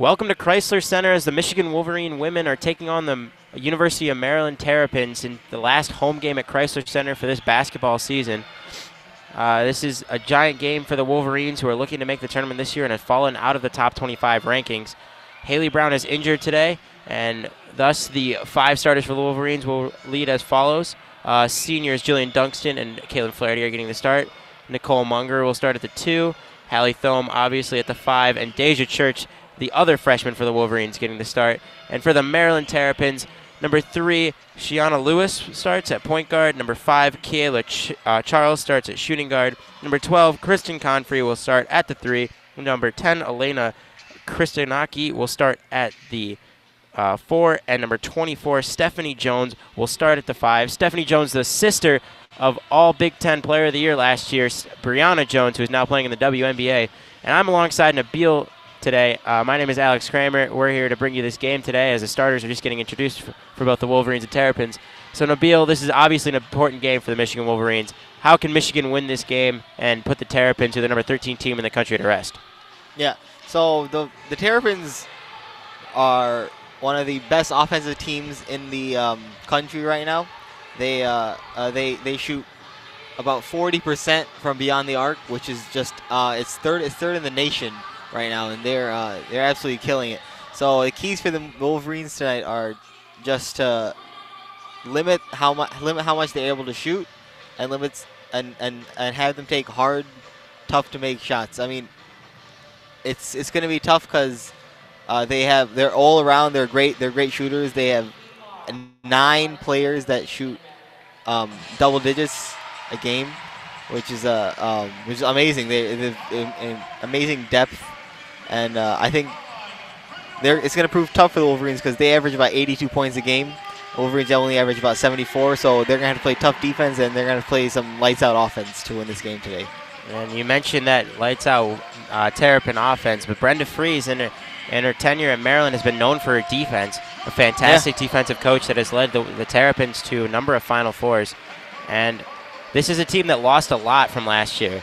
Welcome to Chrysler Center as the Michigan Wolverine women are taking on the University of Maryland Terrapins in the last home game at Chrysler Center for this basketball season. This is a giant game for the Wolverines, who are looking to make the tournament this year and have fallen out of the top 25 rankings. Haley Brown is injured today, and thus the 5 starters for the Wolverines will lead as follows. Seniors Jillian Dunston and Katelynn Flaherty are getting the start. Nicole Munger will start at the 2. Hallie Thome obviously at the 5, and Deja Church, the other freshman for the Wolverines, getting the start. And for the Maryland Terrapins, number 3, Shiana Lewis starts at point guard. Number 5, Kiela Charles starts at shooting guard. Number 12, Kristen Confrey will start at the 3. Number 10, Elena Kristinaki will start at the 4. And number 24, Stephanie Jones will start at the 5. Stephanie Jones, the sister of all Big Ten Player of the Year last year, Brianna Jones, who is now playing in the WNBA. And I'm alongside Nabil today. My name is Alex Kramer. We're here to bring you this game today as the starters are just getting introduced for both the Wolverines and Terrapins. So, Nabil, this is obviously an important game for the Michigan Wolverines. How can Michigan win this game and put the Terrapins, who are the number 13 team in the country, to rest? Yeah, so the Terrapins are one of the best offensive teams in the country right now. They shoot about 40% from beyond the arc, which is just it's third in the nation right now, and they're absolutely killing it. So the keys for the Wolverines tonight are just to limit how much they're able to shoot, and have them take hard, tough to make shots. I mean, it's going to be tough because they're all around. They're great shooters. They have 9 players that shoot double digits a game, which is amazing. They have amazing depth. And I think it's going to prove tough for the Wolverines because they average about 82 points a game. Wolverines only average about 74, so they're going to have to play tough defense, and they're going to play some lights-out offense to win this game today. And you mentioned that lights-out Terrapin offense, but Brenda Fries in her tenure at Maryland has been known for her defense, a fantastic defensive coach that has led the Terrapins to a number of Final Fours. And this is a team that lost a lot from last year.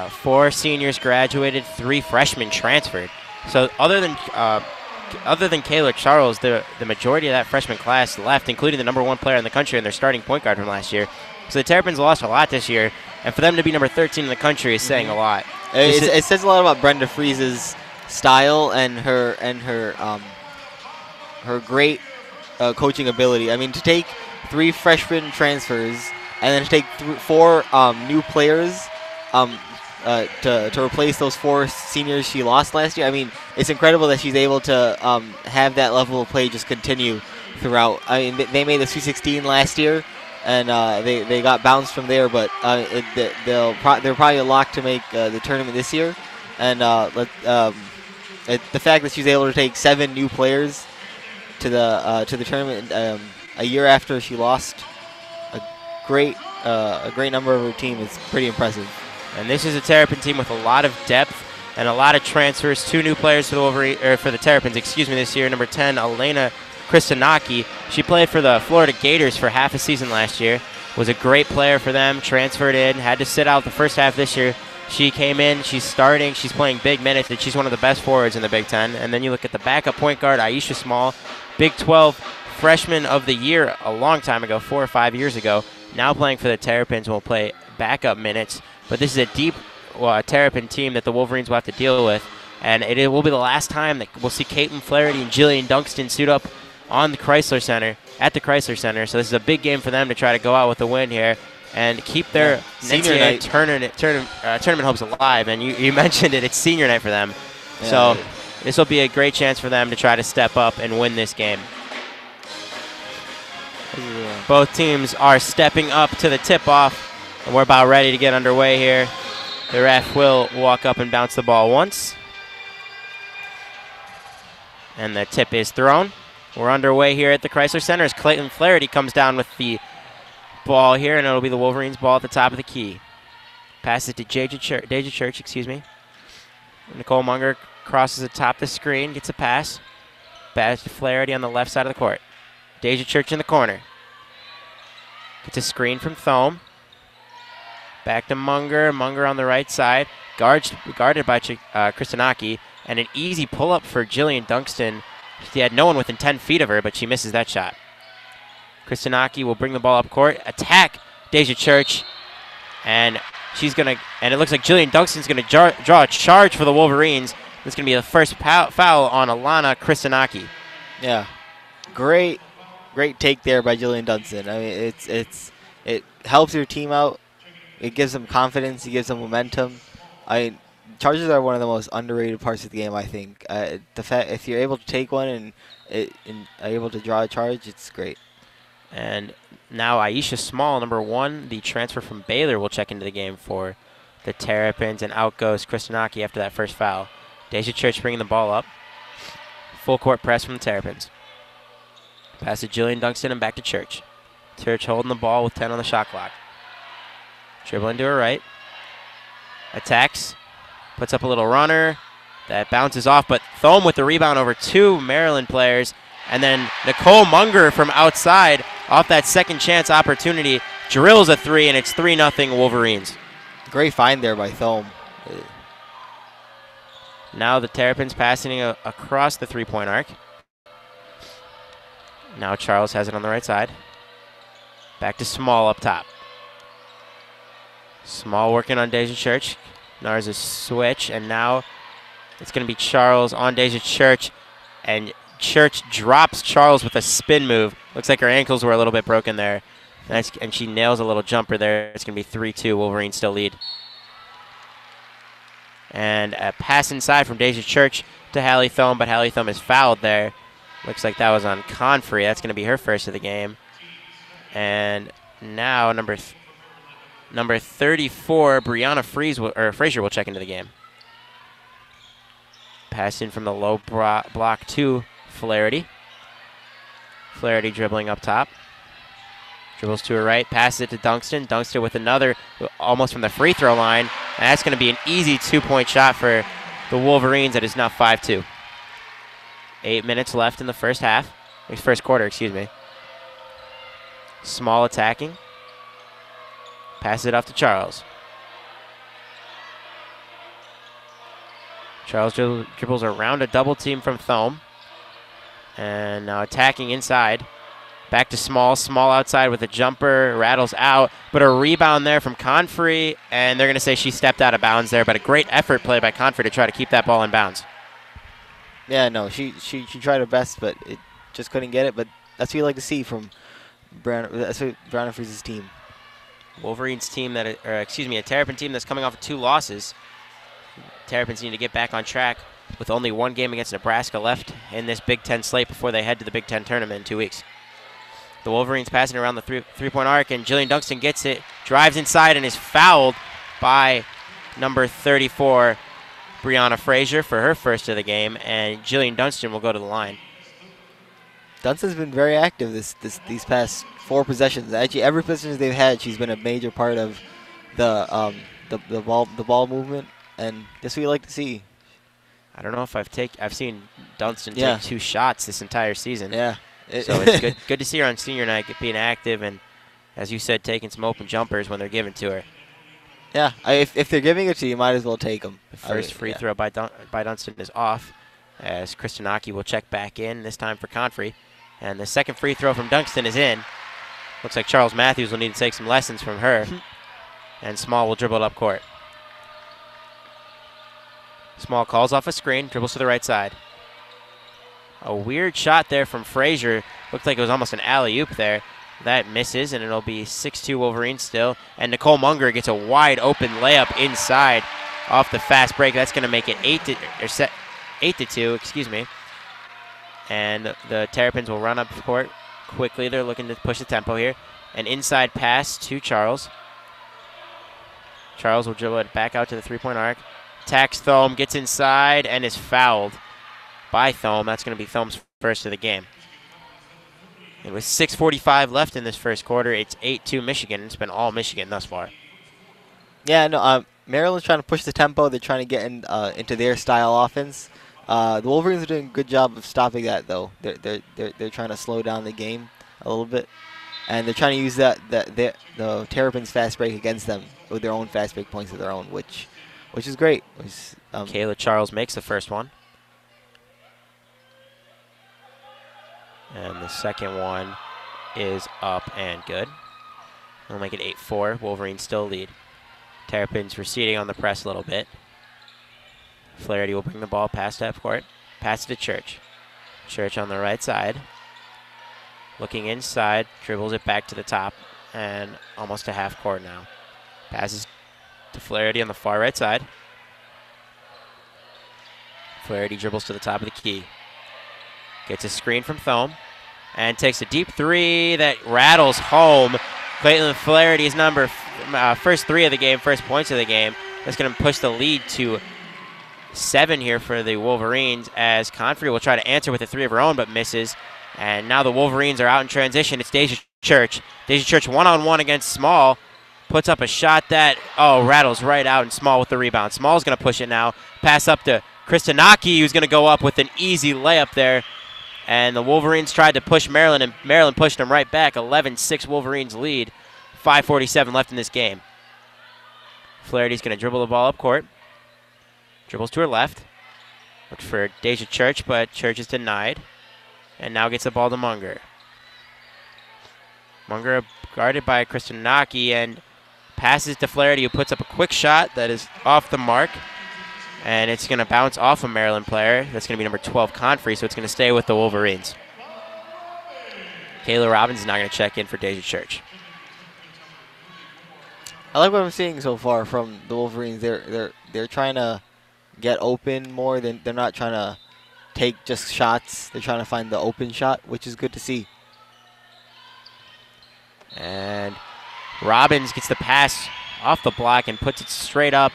4 seniors graduated, 3 freshmen transferred. So other than Kayla Charles, the majority of that freshman class left, including the number 1 player in the country and their starting point guard from last year. So the Terrapins lost a lot this year, and for them to be number 13 in the country is saying a lot. It says a lot about Brenda Fries's style and her great coaching ability. I mean, to take 3 freshman transfers and then to take 4 new players to replace those 4 seniors she lost last year. I mean, it's incredible that she's able to have that level of play just continue throughout. I mean, they made the Sweet 16 last year, and they got bounced from there, but they're probably a lock to make the tournament this year. And the fact that she's able to take 7 new players to the tournament a year after she lost a great number of her team is pretty impressive. And this is a Terrapin team with a lot of depth and a lot of transfers. 2 new players for the Terrapins, this year. Number 10, Elena Kristinaki. She played for the Florida Gators for half a season last year. Was a great player for them. Transferred in. Had to sit out the first half this year. She came in. She's starting. She's playing big minutes. And she's one of the best forwards in the Big Ten. And then you look at the backup point guard, Aisha Small, Big 12 Freshman of the Year a long time ago, 4 or 5 years ago. Now playing for the Terrapins, will play backup minutes. But this is a deep Terrapin team that the Wolverines will have to deal with. And it will be the last time that we'll see Katelynn Flaherty and Jillian Dunston suit up at the Chrysler Center. So this is a big game for them to try to go out with a win here and keep their NCAA tournament hopes alive. And you mentioned it, it's senior night for them. Yeah. So this will be a great chance for them to try to step up and win this game. Both teams are stepping up to the tip-off. And we're about ready to get underway here. The ref will walk up and bounce the ball once. And the tip is thrown. We're underway here at the Chrysler Center as Katelynn Flaherty comes down with the ball here, and it'll be the Wolverines' ball at the top of the key. Passes to Deja Church, Nicole Munger crosses atop the screen, gets a pass. Pass to Flaherty on the left side of the court. Deja Church in the corner. Gets a screen from Thome. Back to Munger. Munger on the right side. Guarded by Kristinaki. And an easy pull-up for Jillian Dunston. She had no one within 10 feet of her, but she misses that shot. Kristanaki will bring the ball up court, attack Deja Church, and it looks like Jillian Dunston's gonna draw a charge for the Wolverines. This is gonna be the first foul on Alana Kristanaki. Yeah, great take there by Jillian Dunston. I mean, it helps your team out. It gives them confidence. It gives them momentum. Charges are one of the most underrated parts of the game, I think. The fact if you're able to take one and are able to draw a charge, it's great. And now Aisha Small, number 1, the transfer from Baylor, will check into the game for the Terrapins, and out goes Kristanaki after that first foul. Deja Church bringing the ball up. Full court press from the Terrapins. Pass to Jillian Dunston and back to Church. Church holding the ball with 10 on the shot clock. Dribbling to her right. Attacks. Puts up a little runner. That bounces off, but Thome with the rebound over 2 Maryland players. And then Nicole Munger from outside off that second chance opportunity drills a 3, and it's 3-0 Wolverines. Great find there by Thome. Now the Terrapins passing across the 3-point arc. Now Charles has it on the right side. Back to Small up top. Small working on Deja Church. There's a switch, and now it's going to be Charles on Deja Church, and Church drops Charles with a spin move. Looks like her ankles were a little bit broken there, and she nails a little jumper there. It's going to be 3-2. Wolverines still lead. And a pass inside from Deja Church to Hallie Thome, but Hallie Thome is fouled there. Looks like that was on Confrey. That's going to be her first of the game. And now number 34, Brianna Frazier will check into the game. Pass in from the low block to Flaherty. Flaherty dribbling up top. Dribbles to her right, passes it to Dunston. Dunston with another, almost from the free throw line. And that's going to be an easy 2-point shot for the Wolverines. That is now 5-2. 8 minutes left in the first quarter, excuse me. Small attacking. Pass it off to Charles. Charles dribbles around a double team from Thome. And now attacking inside. Back to Small. Small outside with a jumper. Rattles out. But a rebound there from Confrey. And they're going to say she stepped out of bounds there. But a great effort play by Confrey to try to keep that ball in bounds. Yeah, no, she tried her best, but it just couldn't get it. But that's what you like to see from Brown Freeze's team. Wolverines team a Terrapin team that's coming off of 2 losses. Terrapins need to get back on track with only 1 game against Nebraska left in this Big Ten slate before they head to the Big Ten tournament in 2 weeks. The Wolverines passing around the three-point arc, and Jillian Dunston gets it, drives inside, and is fouled by number 34, Brianna Frazier, for her first of the game, and Jillian Dunston will go to the line. Dunston's been very active these past 4 possessions. Actually, every possession they've had, she's been a major part of the ball movement, and that's what you like to see. I don't know if I've seen Dunston take 2 shots this entire season. Yeah. So it's good to see her on senior night being active and, as you said, taking some open jumpers when they're given to her. Yeah, if they're giving it to you, you might as well take them. The first free throw by Dunston is off, as Kristanaki will check back in, this time for Confrey. And the second free throw from Dunston is in. Looks like Charles Matthews will need to take some lessons from her. And Small will dribble it up court. Small calls off a screen, dribbles to the right side. A weird shot there from Frazier. Looked like it was almost an alley-oop there. That misses, and it'll be 6-2 Wolverines still. And Nicole Munger gets a wide open layup inside off the fast break. That's going to make it 8-2, excuse me. And the Terrapins will run up court quickly. They're looking to push the tempo here. An inside pass to Charles. Charles will dribble it back out to the 3-point arc. Attacks Thome, gets inside, and is fouled by Thome. That's going to be Thome's first of the game. And with 6:45 left in this first quarter, it's 8-2 Michigan. It's been all Michigan thus far. Yeah, no, Maryland's trying to push the tempo. They're trying to get into their style offense. The Wolverines are doing a good job of stopping that, though. They're trying to slow down the game a little bit, and they're trying to use the Terrapins fast break against them with their own fast break points of their own, which is great. Kayla Charles makes the first one. And the second one is up and good. We'll make it 8-4. Wolverines still lead. Terrapins receding on the press a little bit. Flaherty will bring the ball past half court. Pass it to Church. Church on the right side. Looking inside, dribbles it back to the top, and almost to half court now. Passes to Flaherty on the far right side. Flaherty dribbles to the top of the key. Gets a screen from Thome, and takes a deep three that rattles home. Katelynn Flaherty's first three of the game, first points of the game. That's going to push the lead to 7 here for the Wolverines, as Confrey will try to answer with a three of her own, but misses. And now the Wolverines are out in transition. It's Deja Church. Deja Church one-on-one against Small. Puts up a shot that, rattles right out, and Small with the rebound. Small's going to push it now. Pass up to Kristanaki, who's going to go up with an easy layup there. And the Wolverines tried to push Maryland, and Maryland pushed them right back. 11-6 Wolverines lead. 5:47 left in this game. Flaherty's going to dribble the ball up court. Dribbles to her left. Looks for Deja Church, but Church is denied. And now gets the ball to Munger. Munger guarded by Kristanaki and passes to Flaherty, who puts up a quick shot that is off the mark. And it's going to bounce off a Maryland player. That's going to be number 12, Confrey, so it's going to stay with the Wolverines. Kayla Robbins is not going to check in for Deja Church. I like what I'm seeing so far from the Wolverines. They're trying to get open more than they're not trying to take just shots. They're trying to find the open shot, which is good to see. And Robbins gets the pass off the block and puts it straight up.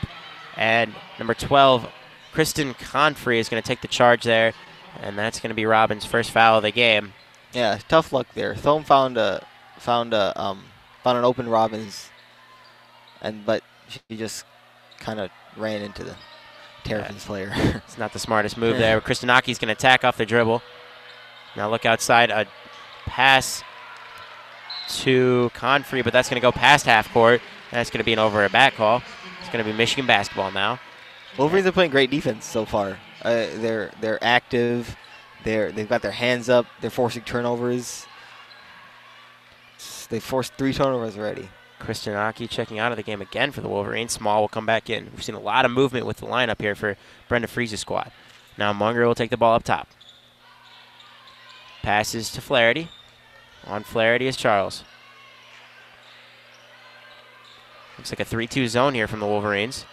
And number 12, Kristen Confrey, is going to take the charge there. And that's going to be Robbins' first foul of the game. Yeah, tough luck there. Thome found an open Robbins, but she just kind of ran into the Terrapins player. It's not the smartest move there. Kristanaki's going to attack off the dribble. Now look outside, a pass to Confrey, but that's going to go past half court. And that's going to be an over a back call. It's going to be Michigan basketball now. Wolverines are playing great defense so far. They're active. They've got their hands up. They're forcing turnovers. They forced 3 turnovers already. Kristanaki checking out of the game again for the Wolverines. Small will come back in. We've seen a lot of movement with the lineup here for Brenda Friese's squad. Now Munger will take the ball up top. Passes to Flaherty. On Flaherty is Charles. Looks like a 3-2 zone here from the Wolverines.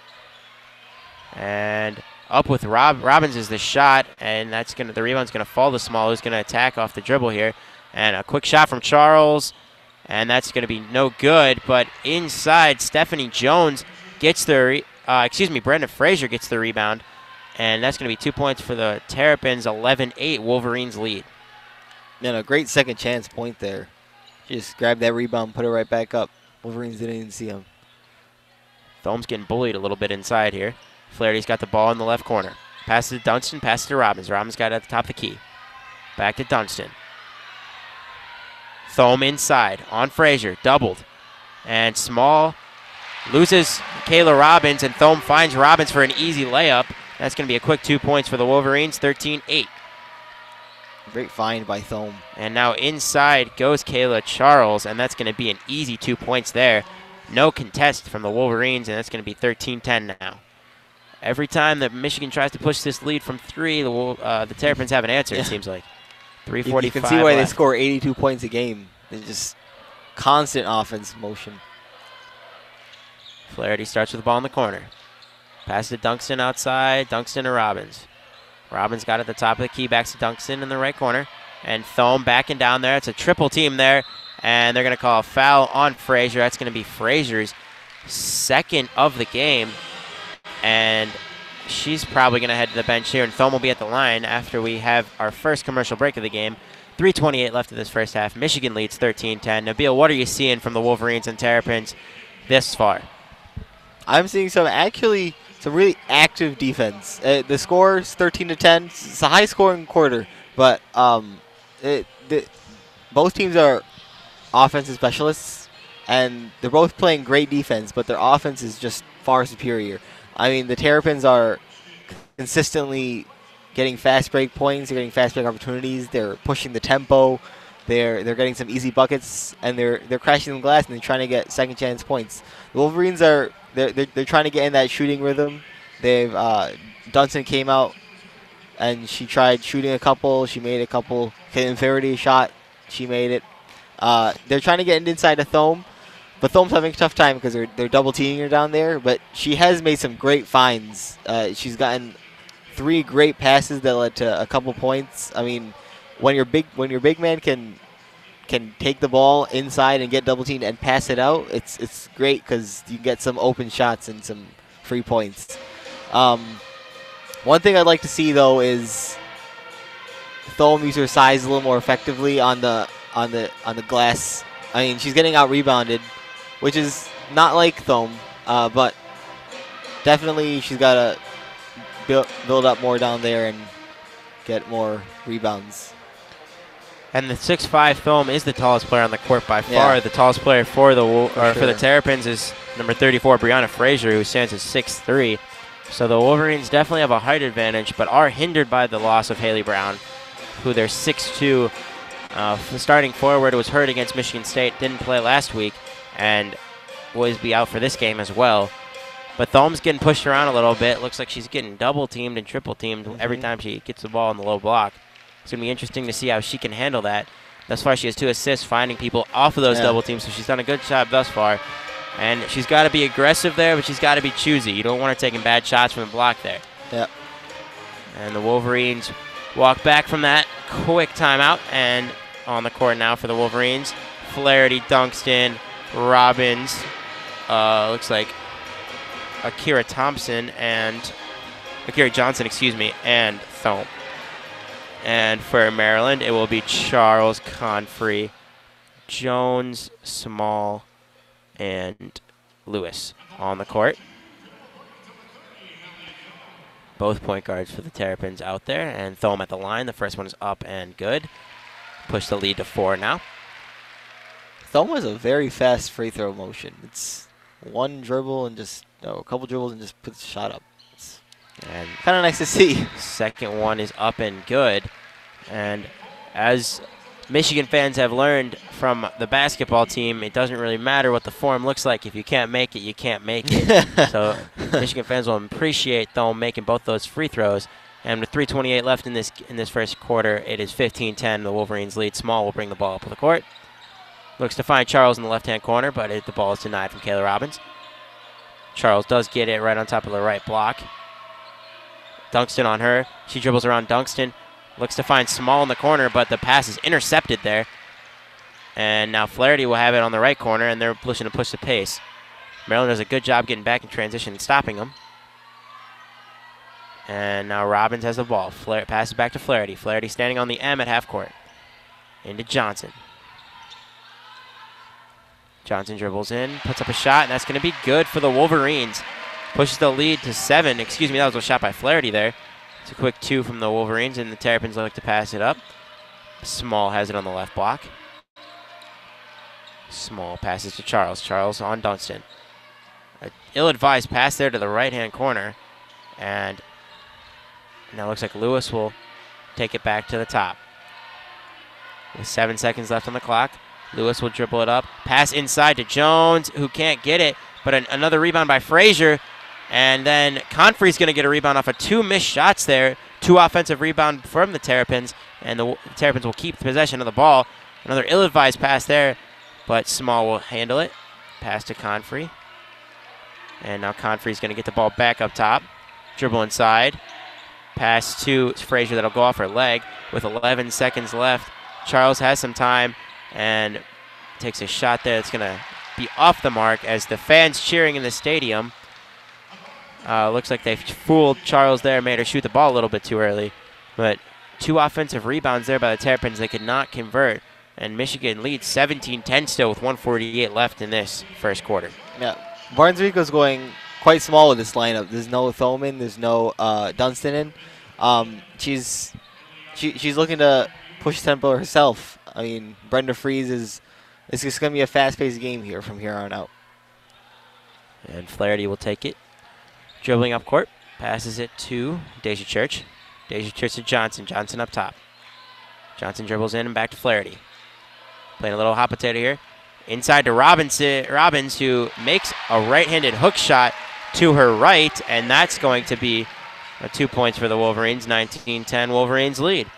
And up with Robbins is the shot, and the rebound's gonna fall to Small, who's gonna attack off the dribble here. And a quick shot from Charles. And that's going to be no good, but inside, Stephanie Jones gets the, Brenda Frazier gets the rebound, and that's going to be 2 points for the Terrapins. 11-8 Wolverines lead. Man, a great second chance point there. She just grabbed that rebound, put it right back up. Wolverines didn't even see him. Thome's getting bullied a little bit inside here. Flaherty's got the ball in the left corner. Passes to Dunston, passes to Robbins. Robbins got it at the top of the key. Back to Dunston. Thome inside on Frazier, doubled. And Small loses Kayla Robbins, and Thome finds Robbins for an easy layup. That's going to be a quick 2 points for the Wolverines, 13-8. Great find by Thome. And now inside goes Kayla Charles, and that's going to be an easy 2 points there. No contest from the Wolverines, and that's going to be 13-10 now. Every time that Michigan tries to push this lead from 3, the Terrapins have an answer, it seems like. 3:45 You can see why left. they score 82 points a game. It's just constant offense motion. Flaherty starts with the ball in the corner. Pass to Dunston outside. Dunston to Robbins. Robbins got at the top of the key. Back to Dunston in the right corner. And Thome backing down there. It's a triple team there. And they're going to call a foul on Frazier. That's going to be Frazier's second of the game. And she's probably going to head to the bench here, and Thome will be at the line after we have our first commercial break of the game. 3:28 left of this first half. Michigan leads 13-10. Nabil, what are you seeing from the Wolverines and Terrapins this far? I'm seeing some really active defense. The score is 13-10. It's a high-scoring quarter, but both teams are offensive specialists, and they're both playing great defense, but their offense is just far superior. I mean, the Terrapins are consistently getting fast break points. They're getting fast break opportunities. They're pushing the tempo. They're getting some easy buckets, and they're crashing the glass and they're trying to get second chance points. The Wolverines are they're trying to get in that shooting rhythm. They've Dunston came out and she tried shooting a couple. She made a couple. Katelynn Flaherty shot. She made it. They're trying to get inside the Thome, but Thome's having a tough time because they're double teaming her down there. But she has made some great finds. She's gotten 3 great passes that led to a couple points. I mean, when your big man can take the ball inside and get double teamed and pass it out, it's great because you get some open shots and some free points. One thing I'd like to see though is Thome use her size a little more effectively on the glass. I mean, she's getting out rebounded, which is not like Thome, but definitely she's got to build up more down there and get more rebounds. And the 6'5" Thome is the tallest player on the court by far. Yeah. The tallest player for the Terrapins is number 34, Brianna Frazier, who stands at 6'3". So the Wolverines definitely have a height advantage, but are hindered by the loss of Haley Brown, who they're 6'2". The starting forward was hurt against Michigan State, didn't play last week, and will be out for this game as well. But Thome's getting pushed around a little bit. Looks like she's getting double teamed and triple teamed every time she gets the ball in the low block. It's going to be interesting to see how she can handle that. Thus far, she has 2 assists, finding people off of those double teams, so she's done a good job thus far. And she's got to be aggressive there, but she's got to be choosy. You don't want her taking bad shots from the block there. Yep. And the Wolverines walk back from that quick timeout, and on the court now for the Wolverines, Flaherty, Dunston, Robbins, looks like Akira Johnson, and Thome. And for Maryland, it will be Charles, Confrey, Jones, Small, and Lewis on the court. Both point guards for the Terrapins out there, and Thome at the line. The first one is up and good. Push the lead to 4 now. Thome has a very fast free throw motion. It's one dribble and a couple dribbles and just puts the shot up. And kind of nice to see. Second one is up and good. And as Michigan fans have learned from the basketball team, it doesn't really matter what the form looks like. If you can't make it, you can't make it. So Michigan fans will appreciate Thome making both those free throws. And with 3:28 left in this first quarter, it is 15-10. The Wolverines lead. Small will bring the ball up to the court. Looks to find Charles in the left-hand corner, but the ball is denied from Kayla Robbins. Charles does get it right on top of the right block. Dunston on her. She dribbles around Dunston. Looks to find Small in the corner, but the pass is intercepted there. And now Flaherty will have it on the right corner, and they're pushing to push the pace. Maryland does a good job getting back in transition and stopping them. And now Robbins has the ball. Passes back to Flaherty. Flaherty standing on the M at half court. Into Johnson. Johnson dribbles in, puts up a shot, and that's going to be good for the Wolverines. Pushes the lead to 7. Excuse me, that was a shot by Flaherty there. It's a quick 2 from the Wolverines, and the Terrapins like to pass it up. Small has it on the left block. Small passes to Charles. Charles on Dunston. An ill-advised pass there to the right-hand corner. And now it looks like Lewis will take it back to the top. With 7 seconds left on the clock, Lewis will dribble it up. Pass inside to Jones, who can't get it. But another rebound by Frazier. And then Confrey's going to get a rebound off of 2 missed shots there. 2 offensive rebound from the Terrapins. And the Terrapins will keep possession of the ball. Another ill-advised pass there. But Small will handle it. Pass to Confrey. And now Confrey's going to get the ball back up top. Dribble inside. Pass to Frazier that'll go off her leg. With 11 seconds left, Charles has some time and takes a shot there that's going to be off the mark as the fans cheering in the stadium. Looks like they fooled Charles there, made her shoot the ball a little bit too early. But 2 offensive rebounds there by the Terrapins. They could not convert. And Michigan leads 17-10 still with 1:48 left in this first quarter. Yeah, Barnes-Rico's going quite small with this lineup. There's no Thoman, there's no Dunston in. She's looking to push tempo herself. I mean, Brenda Freeze it's just going to be a fast-paced game here from here on out. And Flaherty will take it. Dribbling up court, passes it to Deja Church. Deja Church to Johnson. Johnson up top. Johnson dribbles in and back to Flaherty. Playing a little hot potato here. Inside to Robbins, who makes a right-handed hook shot to her right, and that's going to be 2 points for the Wolverines. 19-10 Wolverines lead.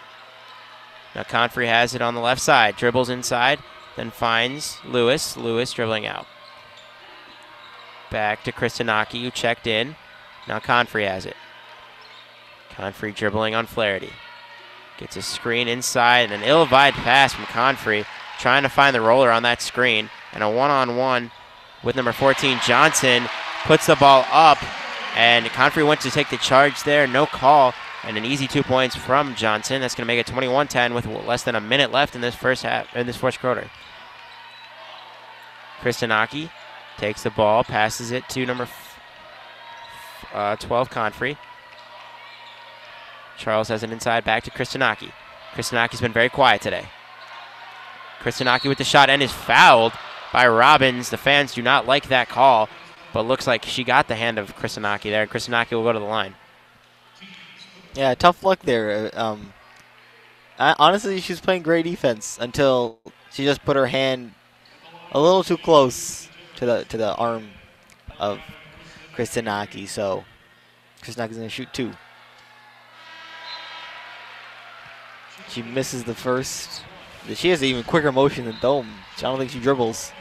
Now Confrey has it on the left side. Dribbles inside, then finds Lewis. Lewis dribbling out. Back to Kristanaki, who checked in. Now Confrey has it. Confrey dribbling on Flaherty. Gets a screen inside and an ill-advised pass from Confrey, trying to find the roller on that screen. And a one-on-one with number 14, Johnson, puts the ball up. And Confrey went to take the charge there, no call. And an easy 2 points from Johnson. That's going to make it 21-10 with less than a minute left in this first quarter. Kristanaki takes the ball, passes it to number 12, Confrey. Charles has it inside, back to Kristanaki. Kristanaki's been very quiet today. Kristanaki with the shot and is fouled by Robbins. The fans do not like that call, but looks like she got the hand of Kristanaki there. Kristanaki will go to the line. Yeah, tough luck there. Honestly, she's playing great defense until she just put her hand a little too close to the arm of Kristanaki. So Kristanaki's gonna shoot 2. She misses the first. She has an even quicker motion than Thome. I don't think she dribbles.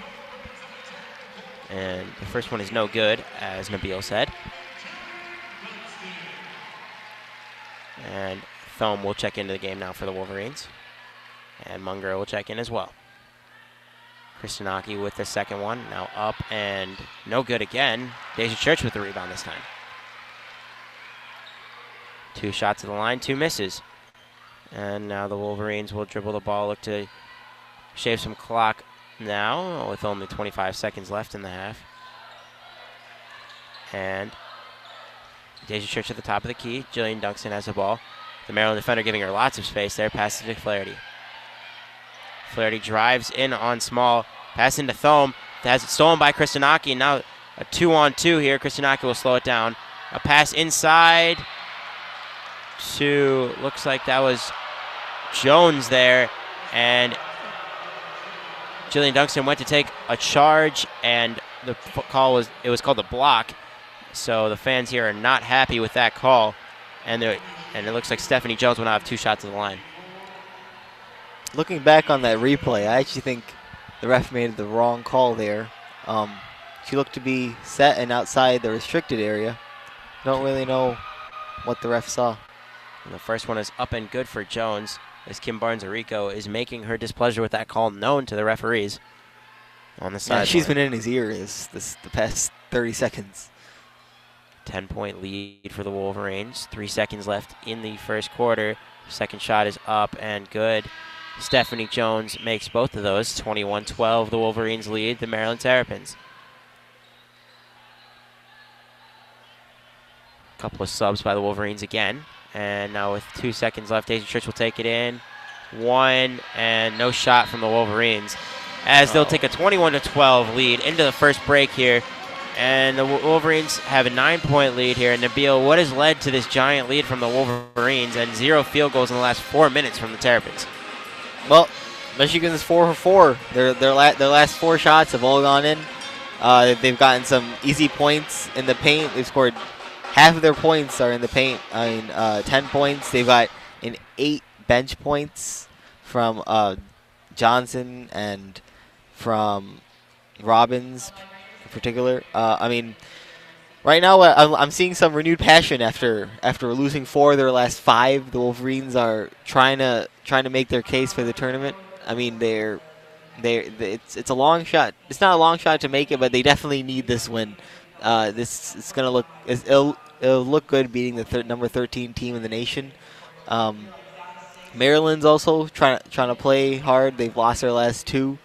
And the first one is no good, as Nabil said. And Thome will check into the game now for the Wolverines. And Munger will check in as well. Kristanaki with the second one. Now up and no good again. Deja Church with the rebound this time. 2 shots at the line, 2 misses. And now the Wolverines will dribble the ball, look to shave some clock now with only 25 seconds left in the half. And Deja Church at the top of the key. Jillian Dunston has the ball. The Maryland defender giving her lots of space there. Passes to Flaherty. Flaherty drives in on small. Pass into Thome. Has it stolen by Kristanaki. And now a 2-on-2 here. Kristanaki will slow it down. A pass inside to, looks like that was Jones there. And Jillian Dunston went to take a charge, and the call was, it was called a block. So the fans here are not happy with that call. And it looks like Stephanie Jones will now have 2 shots at the line. Looking back on that replay, I actually think the ref made the wrong call there. She looked to be set and outside the restricted area. Don't really know what the ref saw. And the first one is up and good for Jones, as Kim Barnes-Arico is making her displeasure with that call known to the referees on the side. Yeah, she's been in his ear the past 30 seconds. 10-point lead for the Wolverines. 3 seconds left in the first quarter. Second shot is up and good. Stephanie Jones makes both of those. 21-12, the Wolverines lead the Maryland Terrapins. Couple of subs by the Wolverines again. And now with 2 seconds left, Deja Church will take it in. 1, and no shot from the Wolverines, as they'll take a 21-12 lead into the first break here. And the Wolverines have a 9-point lead here. And Nabil, what has led to this giant lead from the Wolverines and 0 field goals in the last 4 minutes from the Terrapins? Well, Michigan's 4 for 4. Their last 4 shots have all gone in. They've gotten some easy points in the paint. They've scored half of their points are in the paint. 10 points. They've got 8 bench points from Johnson and from Robbins in particular. Right now I'm seeing some renewed passion after losing 4 of their last 5. The Wolverines are trying to make their case for the tournament. It's a long shot. It's not a long shot to make it, but they definitely need this win. It'll look good beating the number 13 team in the nation. Maryland's also trying to play hard. They've lost their last 2.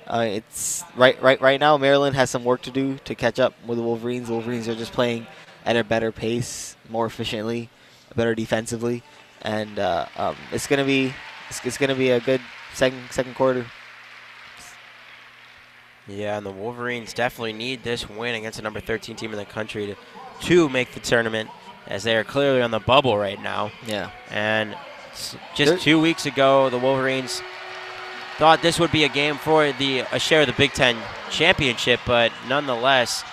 It's right now Maryland has some work to do to catch up with the Wolverines. The Wolverines are just playing at a better pace, more efficiently, better defensively, and it's gonna be a good second quarter. Yeah, and the Wolverines definitely need this win against the number 13 team in the country to make the tournament. as they are clearly on the bubble right now. Yeah. And just 2 weeks ago, the Wolverines thought this would be a game for a share of the Big Ten championship, but nonetheless,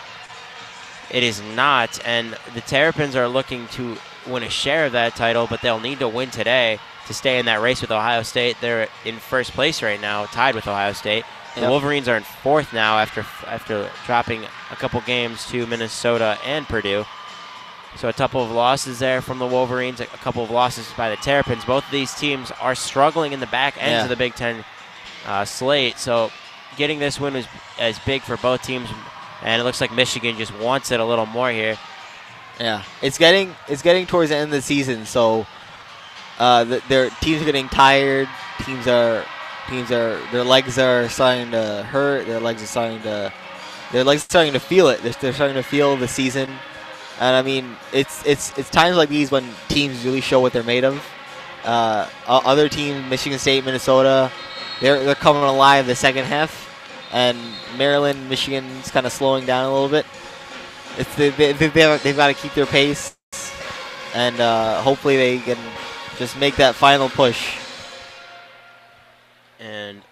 it is not. And the Terrapins are looking to win a share of that title, but they'll need to win today to stay in that race with Ohio State. They're in first place right now, tied with Ohio State. The Wolverines are in fourth now after dropping a couple games to Minnesota and Purdue. So a couple of losses there from the Wolverines, a couple of losses by the Terrapins. Both of these teams are struggling in the back ends of the Big Ten slate. So getting this win is big for both teams, and it looks like Michigan just wants it a little more here. Yeah, it's getting towards the end of the season, so their teams are getting tired. Their legs are starting to hurt. Their legs are starting to feel it. They're starting to feel the season. And I mean, it's times like these when teams really show what they're made of. Other teams, Michigan State, Minnesota, they're coming alive the second half, and Maryland, Michigan's kind of slowing down a little bit. They've got to keep their pace, and hopefully they can just make that final push. And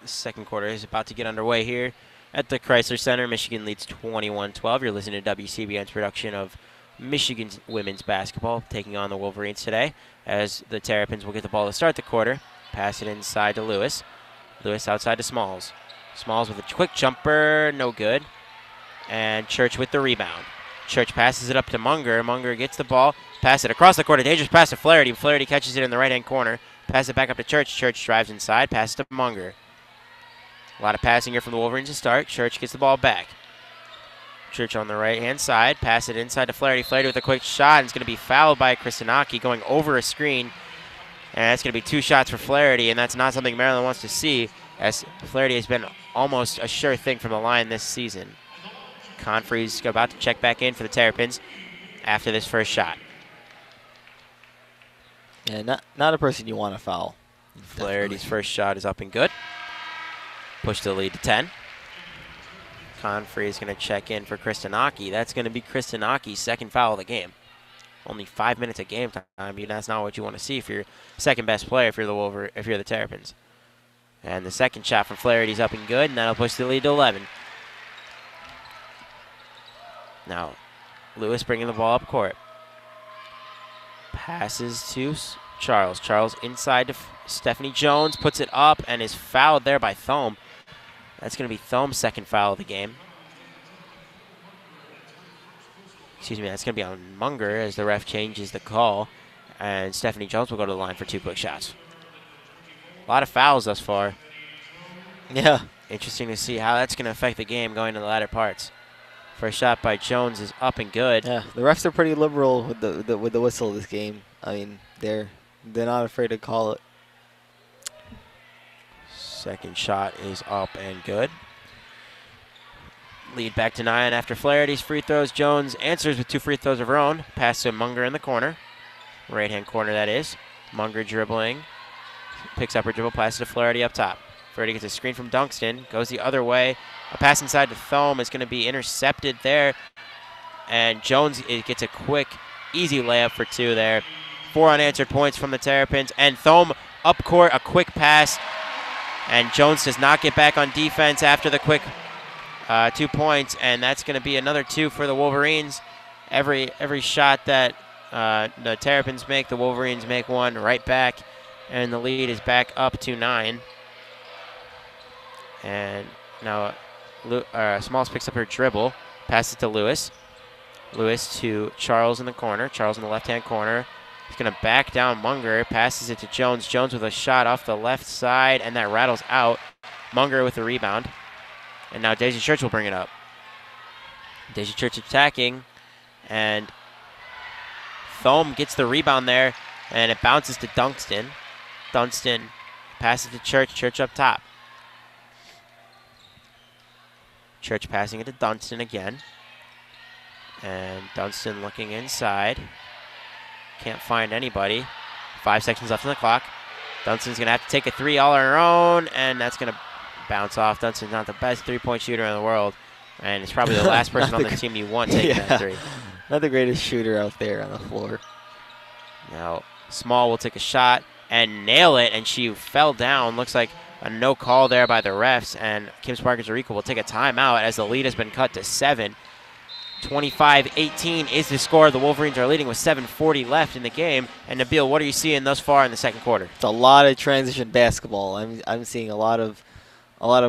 the second quarter is about to get underway here at the Chrysler Center. Michigan leads 21-12. You're listening to WCBN's production of Michigan's women's basketball, taking on the Wolverines today, as the Terrapins will get the ball to start the quarter. Pass it inside to Lewis. Lewis outside to Smalls. Smalls with a quick jumper, no good. And Church with the rebound. Church passes it up to Munger. Munger gets the ball, pass it across the court. A dangerous pass to Flaherty. Flaherty catches it in the right-hand corner. Pass it back up to Church. Church drives inside, passes to Munger. A lot of passing here from the Wolverines to start. Church gets the ball back. Church on the right-hand side. Pass it inside to Flaherty. Flaherty with a quick shot. And it's going to be fouled by Kristanaki going over a screen. And it's going to be 2 shots for Flaherty, and that's not something Maryland wants to see, as Flaherty has been almost a sure thing from the line this season. Confrey's about to check back in for the Terrapins after this first shot. Yeah, not a person you want to foul. Flaherty's first shot is up and good. Push the lead to 10. Confrey is going to check in for Kristanaki. That's going to be Kristanaki's second foul of the game. Only 5 minutes of game time. That's not what you want to see if you're second best player if you're the Terrapins. And the second shot from Flaherty's up and good, and that'll push the lead to 11. Now, Lewis bringing the ball up court. Passes to Charles. Charles inside to Stephanie Jones, puts it up and is fouled there by Thome. That's going to be Thome's second foul of the game. Excuse me, that's going to be on Munger as the ref changes the call. And Stephanie Jones will go to the line for 2 quick shots. A lot of fouls thus far. Yeah. Interesting to see how that's going to affect the game going to the latter parts. First shot by Jones is up and good. Yeah, the refs are pretty liberal with the whistle this game. I mean, they're not afraid to call it. Second shot is up and good. Lead back to 9 after Flaherty's free throws. Jones answers with 2 free throws of her own. Pass to Munger in the corner. Right-hand corner, that is. Munger dribbling. Picks up her dribble, passes to Flaherty up top. Flaherty gets a screen from Dunston. Goes the other way. A pass inside to Thome is going to be intercepted there. And Jones gets a quick, easy layup for 2 there. 4 unanswered points from the Terrapins. And Thome up court, a quick pass. And Jones does not get back on defense after the quick 2 points, and that's going to be another 2 for the Wolverines. Every shot that the Terrapins make, the Wolverines make 1 right back, and the lead is back up to 9. And now Smalls picks up her dribble, passes it to Lewis. Lewis to Charles in the corner. Charles in the left-hand corner. He's going to back down Munger, passes it to Jones. Jones with a shot off the left side, and that rattles out. Munger with the rebound. And now Daisy Church will bring it up. Daisy Church attacking, and Thome gets the rebound there, and it bounces to Dunston. Dunston passes to Church. Church up top. Church passing it to Dunston again. And Dunston looking inside. Can't find anybody. 5 seconds left on the clock. Dunston's going to have to take a 3 all on her own, and that's going to bounce off. Dunston's not the best 3-point shooter in the world, and it's probably the last person on the team you want taking that 3. Not the greatest shooter out there on the floor. Now, Small will take a shot and nail it, and she fell down. Looks like a no call there by the refs, and Kim Sparkins-Rico will take a timeout as the lead has been cut to 7. 25-18 is the score. The Wolverines are leading with 7:40 left in the game. And Nabil, what are you seeing thus far in the second quarter? It's a lot of transition basketball. I'm seeing a lot of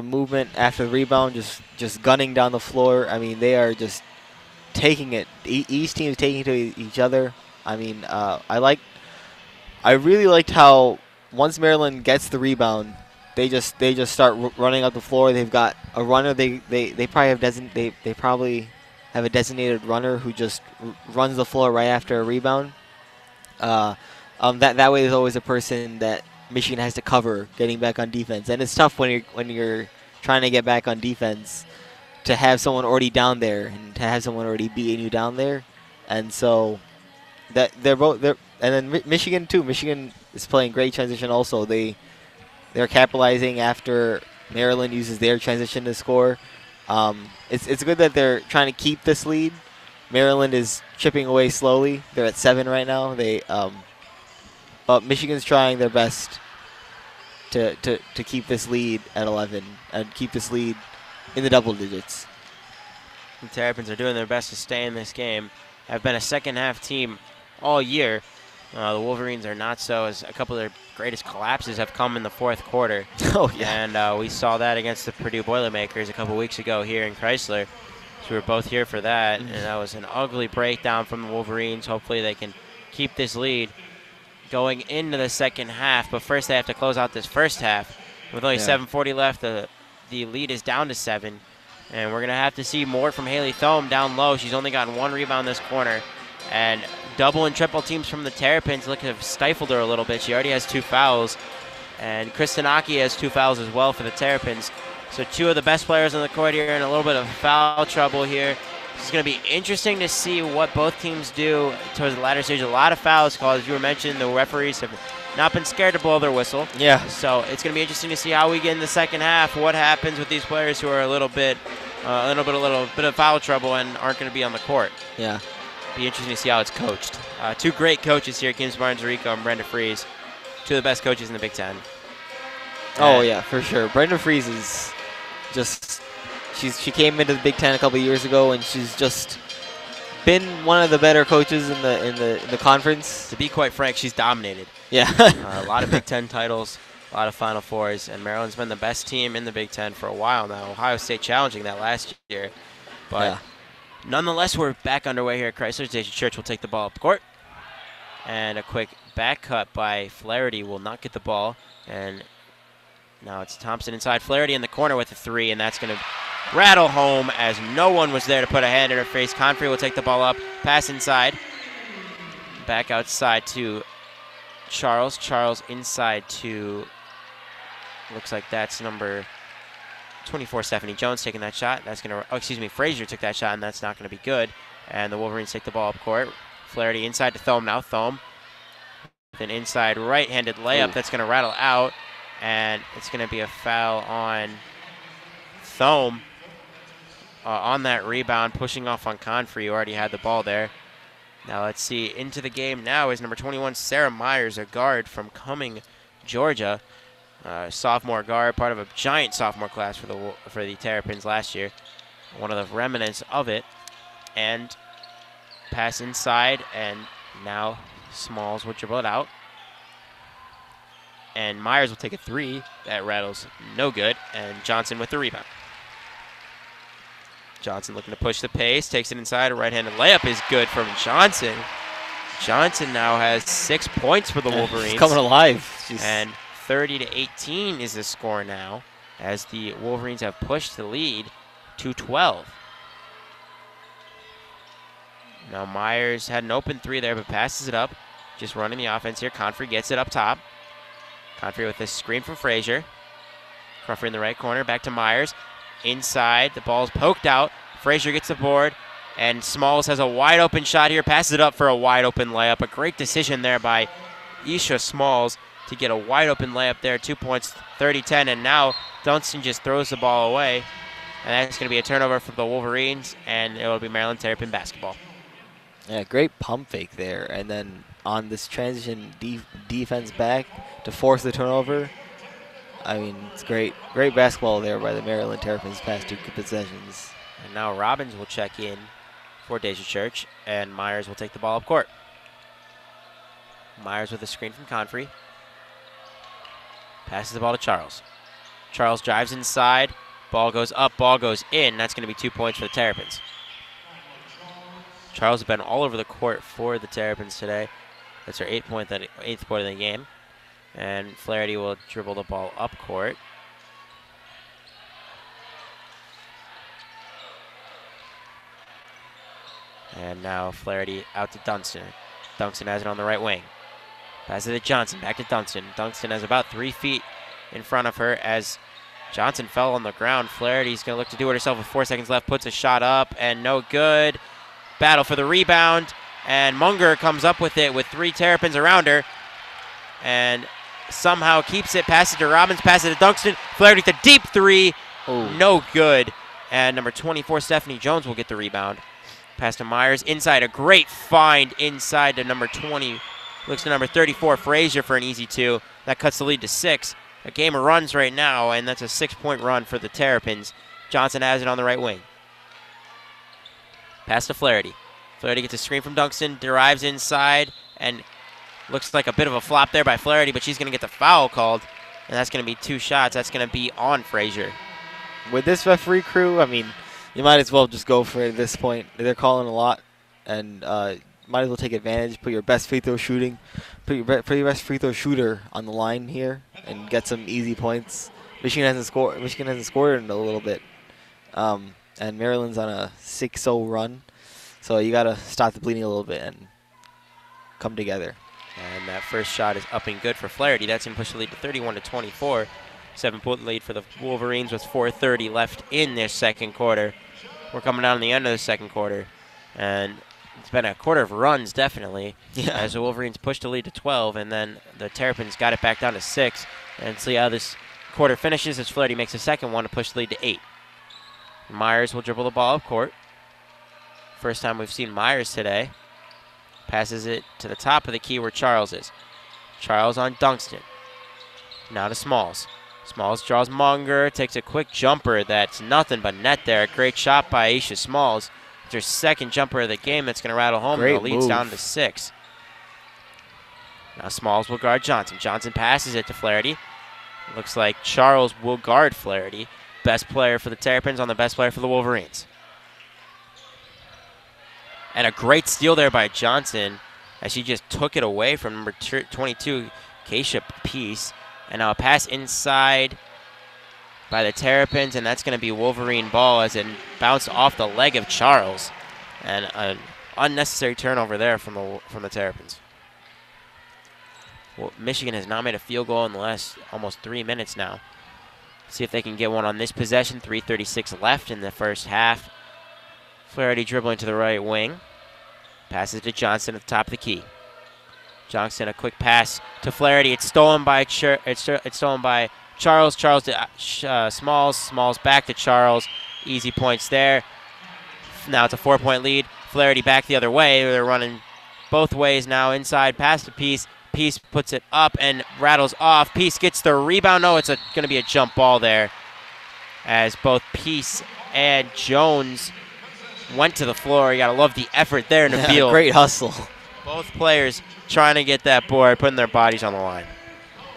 movement after the rebound, just gunning down the floor. I mean, they are just taking it. Each team is taking it to each other. I mean, I really liked how once Maryland gets the rebound, they just start running up the floor. They've got a runner. They probably have a designated runner who just runs the floor right after a rebound. That way, there's always a person that Michigan has to cover getting back on defense, and it's tough when you're trying to get back on defense to have someone already down there and to have someone already beating you down there, and so that and then Michigan too. Michigan is playing great transition also. They're capitalizing after Maryland uses their transition to score. It's good that they're trying to keep this lead. Maryland is chipping away slowly. They're at 7 right now. But Michigan's trying their best to keep this lead at 11 and keep this lead in the double digits. The Terrapins are doing their best to stay in this game. Have been a second half team all year. The Wolverines are not so, as a couple of their greatest collapses have come in the fourth quarter. Oh, yeah. And we saw that against the Purdue Boilermakers a couple weeks ago here in Chrysler. So we were both here for that, and that was an ugly breakdown from the Wolverines. Hopefully they can keep this lead going into the second half, but first they have to close out this first half. With only 7:40 left, the lead is down to 7, and we're going to have to see more from Haley Thome down low. She's only gotten 1 rebound this corner, and double and triple teams from the Terrapins look to have stifled her a little bit. She already has 2 fouls, and Kristanaki has 2 fouls as well for the Terrapins. So 2 of the best players on the court here, and a little bit of foul trouble here. It's going to be interesting to see what both teams do towards the latter stage. A lot of fouls called. As you were mentioning, the referees have not been scared to blow their whistle. Yeah. So it's going to be interesting to see how we get in the second half. What happens with these players who are a little bit of foul trouble and aren't going to be on the court. Yeah. Be interesting to see how it's coached. 2 great coaches here, Kim Sparkins-Rico and Brenda Fries. 2 of the best coaches in the Big Ten. Oh, yeah, for sure. Brenda Fries is just... She came into the Big Ten a couple years ago, and she's just been one of the better coaches in the conference. To be quite frank, she's dominated. Yeah. A lot of Big Ten titles, a lot of Final Fours, and Maryland's been the best team in the Big Ten for a while now. Ohio State challenging that last year. But nonetheless, we're back underway here at Chrysler Station. Church will take the ball up court. And a quick back cut by Flaherty will not get the ball. And now it's Thompson inside. Flaherty in the corner with a 3, and that's going to rattle home as no one was there to put a hand in her face. Confrey will take the ball up, pass inside. Back outside to Charles. Charles inside to, looks like that's number 24, Stephanie Jones taking that shot. That's going to, Frazier took that shot, and that's not going to be good. And the Wolverines take the ball up court. Flaherty inside to Thome now. Thome with an inside right-handed layup that's going to rattle out, and it's going to be a foul on Thome. On that rebound, pushing off on Confrey, who already had the ball there. Now let's see, into the game now is number 21, Sarah Myers, a guard from Cumming, Georgia. Sophomore guard, part of a giant sophomore class for the Terrapins last year. One of the remnants of it. And pass inside, and now Smalls will dribble it out. And Myers will take a 3. That rattles no good, and Johnson with the rebound. Johnson looking to push the pace, takes it inside. A right-handed layup is good from Johnson. Johnson now has 6 points for the Wolverines. She's coming alive. And 30-18 is the score now, as the Wolverines have pushed the lead to 12. Now Myers had an open 3 there, but passes it up. Just running the offense here. Confrey gets it up top. Confrey with a screen from Frazier. Confrey in the right corner, back to Myers. Inside, the ball's poked out. Frazier gets the board, and Smalls has a wide open shot here. Passes it up for a wide open layup. A great decision there by Isha Smalls to get a wide open layup there. 2 points, 30-10, and now Dunston just throws the ball away. And that's going to be a turnover for the Wolverines, and it will be Maryland Terrapin basketball. Yeah, great pump fake there. And then on this transition defense back to force the turnover. I mean, it's great. Great basketball there by the Maryland Terrapins past 2 possessions. And now Robbins will check in for Deja Church, and Myers will take the ball up court. Myers with a screen from Confrey. Passes the ball to Charles. Charles drives inside. Ball goes up, ball goes in. That's going to be 2 points for the Terrapins. Charles has been all over the court for the Terrapins today. That's their eighth point of the game. And Flaherty will dribble the ball up court. And now Flaherty out to Dunston. Dunston has it on the right wing. Passes it to Johnson, back to Dunston. Dunston has about 3 feet in front of her as Johnson fell on the ground. Flaherty's going to look to do it herself with 4 seconds left. Puts a shot up and no good. Battle for the rebound. And Munger comes up with it with 3 Terrapins around her. And somehow keeps it. Passes to Robbins. Passes to Dunston. Flaherty with a deep 3. Oh. No good. And number 24, Stephanie Jones, will get the rebound. Pass to Myers. Inside. A great find inside to number 20. Looks to number 34, Frazier, for an easy 2. That cuts the lead to 6. A game of runs right now, and that's a 6-point run for the Terrapins. Johnson has it on the right wing. Pass to Flaherty. Flaherty gets a screen from Dunston, drives inside, and looks like a bit of a flop there by Flaherty, but she's going to get the foul called, and that's going to be 2 shots. That's going to be on Frazier. With this referee crew, I mean, you might as well just go for it at this point. They're calling a lot, and might as well take advantage. Put your best free throw shooting, put your best free throw shooter on the line here, and get some easy points. Michigan hasn't scored in a little bit, and Maryland's on a 6-0 run, so you gotta stop the bleeding a little bit and come together. And that first shot is up and good for Flaherty. That's going to push the lead to 31-24. 7-point lead for the Wolverines with 4:30 left in their second quarter. We're coming down to the end of the second quarter, and it's been a quarter of runs, definitely, as the Wolverines pushed the lead to 12, and then the Terrapins got it back down to 6. And see how this quarter finishes as Flaherty makes a second one to push the lead to 8. Myers will dribble the ball up court. First time we've seen Myers today. Passes it to the top of the key where Charles is. Charles on Dunston. Now to Smalls. Smalls draws Munger, takes a quick jumper that's nothing but net there. A great shot by Aisha Smalls. It's her second jumper of the game that's going to rattle home. Great and the lead's move. down to 6. Now Smalls will guard Johnson. Johnson passes it to Flaherty. Looks like Charles will guard Flaherty. Best player for the Terrapins on the best player for the Wolverines. And a great steal there by Johnson as she just took it away from number 22, Keisha Peace. And now a pass inside by the Terrapins, and that's going to be Wolverine ball as it bounced off the leg of Charles. And an unnecessary turnover there from the Terrapins. Well, Michigan has not made a field goal in the last almost 3 minutes now. See if they can get one on this possession. 3:36 left in the first half. Flaherty dribbling to the right wing. Passes to Johnson at the top of the key. Johnson, a quick pass to Flaherty. It's stolen by Charles. Charles to Smalls. Smalls back to Charles. Easy points there. Now it's a 4-point lead. Flaherty back the other way. They're running both ways now. Inside, pass to Peace. Peace puts it up and rattles off. Peace gets the rebound. No, it's going to be a jump ball there as both Peace and Jones went to the floor. You got to love the effort there in the field. Great hustle. Both players trying to get that board, putting their bodies on the line.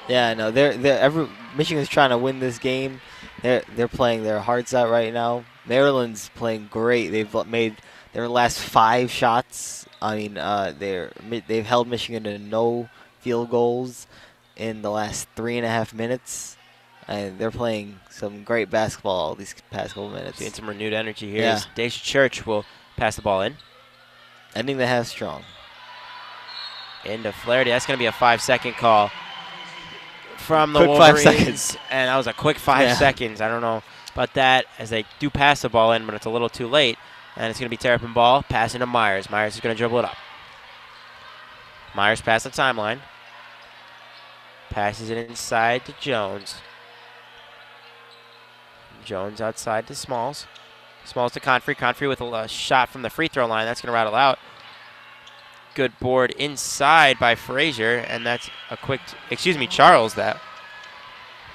Yeah, no, Michigan's trying to win this game. They're playing their hearts out right now. Maryland's playing great. They've made their last 5 shots. I mean, they've held Michigan to no field goals in the last 3.5 minutes, and they're playing some great basketball these past couple minutes. Seeing some renewed energy here. Yeah. Deja Church will pass the ball in. Ending the half strong. Into Flaherty. That's going to be a 5-second call from the Quick Wolverines. 5 seconds. And that was a quick 5 seconds. I don't know about that as they do pass the ball in, but it's a little too late. And it's going to be Terrapin ball, passing to Myers. Myers is going to dribble it up. Myers past the timeline. Passes it inside to Jones. Jones outside to Smalls. Smalls to Confrey. Confrey with a shot from the free throw line. That's going to rattle out. good board inside by Frazier, and that's a quick, Charles that.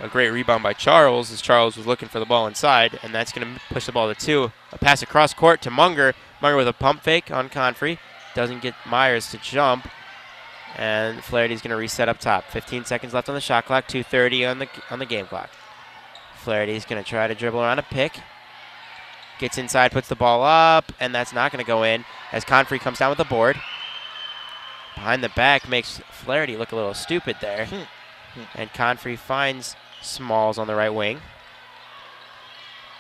A great rebound by Charles as Charles was looking for the ball inside, and that's going to push the ball to 2. A pass across court to Munger. Munger with a pump fake on Confrey. Doesn't get Myers to jump, and Flaherty's going to reset up top. 15 seconds left on the shot clock, 2:30 on the game clock. Flaherty's going to try to dribble around a pick. Gets inside, puts the ball up, and that's not going to go in as Confrey comes down with the board. Behind the back makes Flaherty look a little stupid there. And Confrey finds Smalls on the right wing.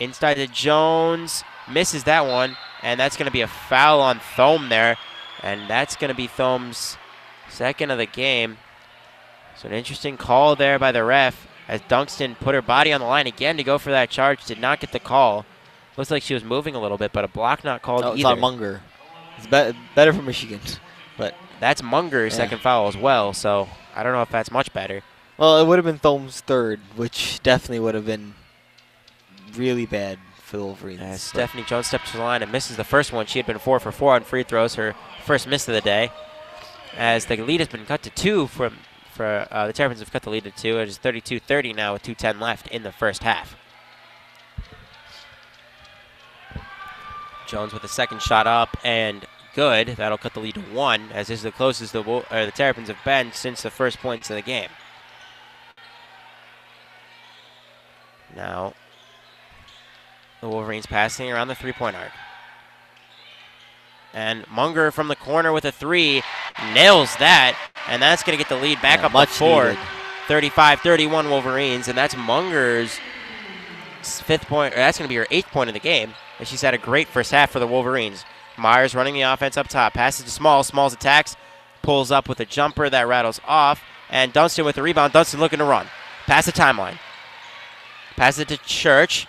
Inside to Jones, misses that one, and that's going to be a foul on Thome there, and that's going to be Thome's second of the game. So an interesting call there by the ref as Dunston put her body on the line again to go for that charge, did not get the call. Looks like she was moving a little bit, but a block not called either. It's on Munger. It's better for Michigan, but that's Munger's second foul as well, so I don't know if that's much better. Well, it would have been Thome's third, which definitely would have been really bad for the Wolverines. As Stephanie Jones steps to the line and misses the first one. She had been 4 for 4 on free throws, her first miss of the day. As the lead has been cut to 2 the Terrapins have cut the lead to 2. It is 32-30 now with 2:10 left in the first half. Jones with a second shot up and good. That'll cut the lead to 1, as this is the closest the Terrapins have been since the first points of the game. Now, the Wolverines passing around the three-point arc. And Munger from the corner with a 3, nails that, and that's going to get the lead back up to 4. 35-31 Wolverines, and that's Munger's 5th point, or that's going to be her 8th point of the game, and she's had a great first half for the Wolverines. Myers running the offense up top, passes to Smalls. Smalls attacks, pulls up with a jumper that rattles off, and Dunston with the rebound. Dunston looking to run. Pass the timeline. Pass it to Church.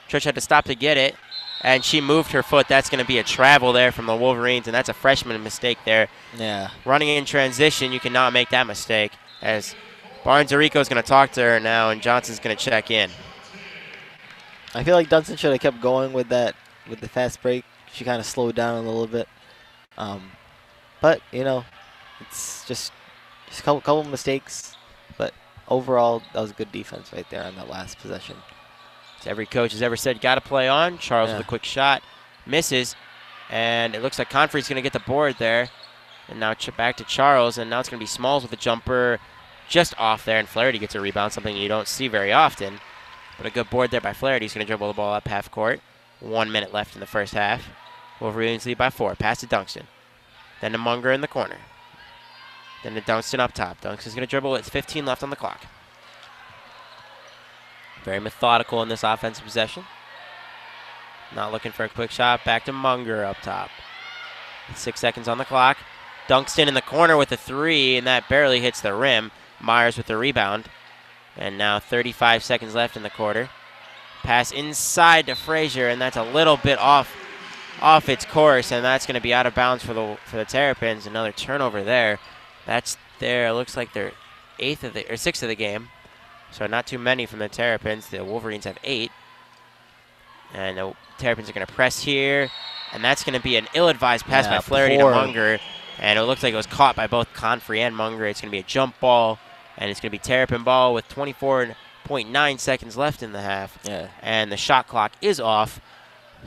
Church had to stop to get it, and she moved her foot. That's going to be a travel there from the Wolverines, and that's a freshman mistake there. Yeah. Running in transition, you cannot make that mistake, as Barnes-Arico is going to talk to her now, and Johnson's going to check in. I feel like Dunston should have kept going with the fast break. She kind of slowed down a little bit. But, you know, it's just a couple mistakes. But overall, that was good defense right there on that last possession. As every coach has ever said, got to play on. Charles with a quick shot. Misses. And it looks like Confrey's going to get the board there. And now back to Charles. And now it's going to be Smalls with a jumper just off there. And Flaherty gets a rebound, something you don't see very often. But a good board there by Flaherty. He's going to dribble the ball up half court. 1 minute left in the first half. Wolverines lead by 4. Pass to Dunston. Then to Munger in the corner. Then to Dunston up top. Dunston's going to dribble. It's 15 left on the clock. Very methodical in this offensive possession. Not looking for a quick shot. Back to Munger up top. 6 seconds on the clock. Dunston in the corner with a 3, and that barely hits the rim. Myers with the rebound. And now 35 seconds left in the quarter. Pass inside to Frazier, and that's a little bit off its course, and that's going to be out of bounds for the Terrapins. Another turnover there. That's there. It looks like they're 6th of the game. So not too many from the Terrapins. The Wolverines have 8. And the Terrapins are going to press here, and that's going to be an ill-advised pass by Flaherty to Munger. And it looks like it was caught by both Confrey and Munger. It's going to be a jump ball, and it's going to be Terrapin ball with 24.9 seconds left in the half. Yeah. And the shot clock is off.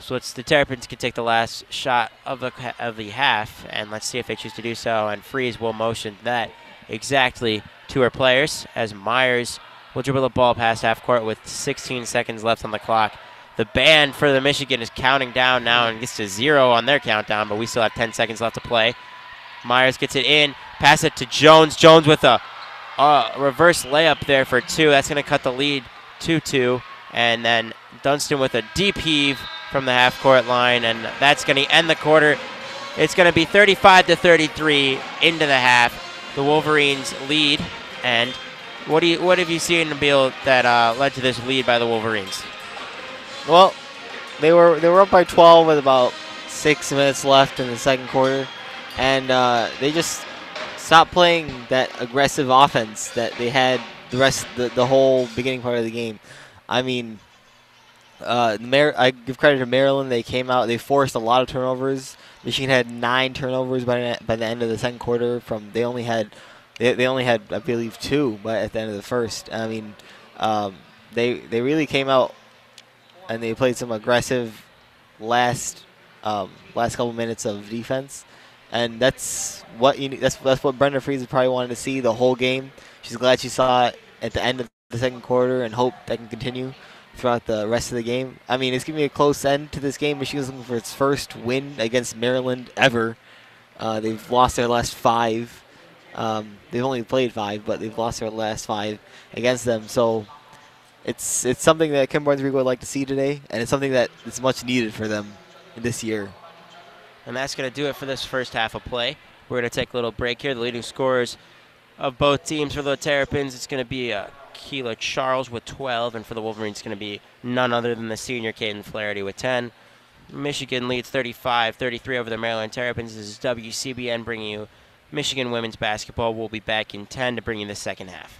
So the Terrapins can take the last shot of the half, and let's see if they choose to do so. And Freeze will motion that exactly to her players as Myers will dribble the ball past half court with 16 seconds left on the clock. The band for the Michigan is counting down now and gets to 0 on their countdown, but we still have 10 seconds left to play. Myers gets it in, pass it to Jones. Jones with a reverse layup there for 2. That's going to cut the lead to 2. And then Dunston with a deep heave from the half-court line, and that's going to end the quarter. It's going to be 35-33 into the half. The Wolverines lead. And what have you seen, Nabil, that led to this lead by the Wolverines? Well, they were up by 12 with about 6 minutes left in the second quarter, and they just stopped playing that aggressive offense that they had the whole beginning part of the game. I mean, I give credit to Maryland. They came out. They forced a lot of turnovers. Michigan had 9 turnovers by the end of the second quarter. They only had I believe 2, but at the end of the first. I mean, um, they really came out and they played some aggressive last last couple minutes of defense, and that's what Brenda Friese probably wanted to see the whole game. She's glad she saw it at the end of the second quarter and hope that can continue throughout the rest of the game. I mean, it's gonna be a close end to this game. Michigan's looking for its first win against Maryland ever. They've lost their last 5. They've only played 5, but they've lost their last 5 against them. So it's something that Kim Barnes-Rigo would like to see today, and it's something that is much needed for them this year. And that's going to do it for this first half of play. We're going to take a little break here. The leading scorers of both teams for the Terrapins, it's going to be Keela Charles with 12, and for the Wolverines, it's going to be none other than the senior Katelynn Flaherty with 10. Michigan leads 35-33 over the Maryland Terrapins. This is WCBN bringing you Michigan women's basketball. We'll be back in 10 to bring you the second half.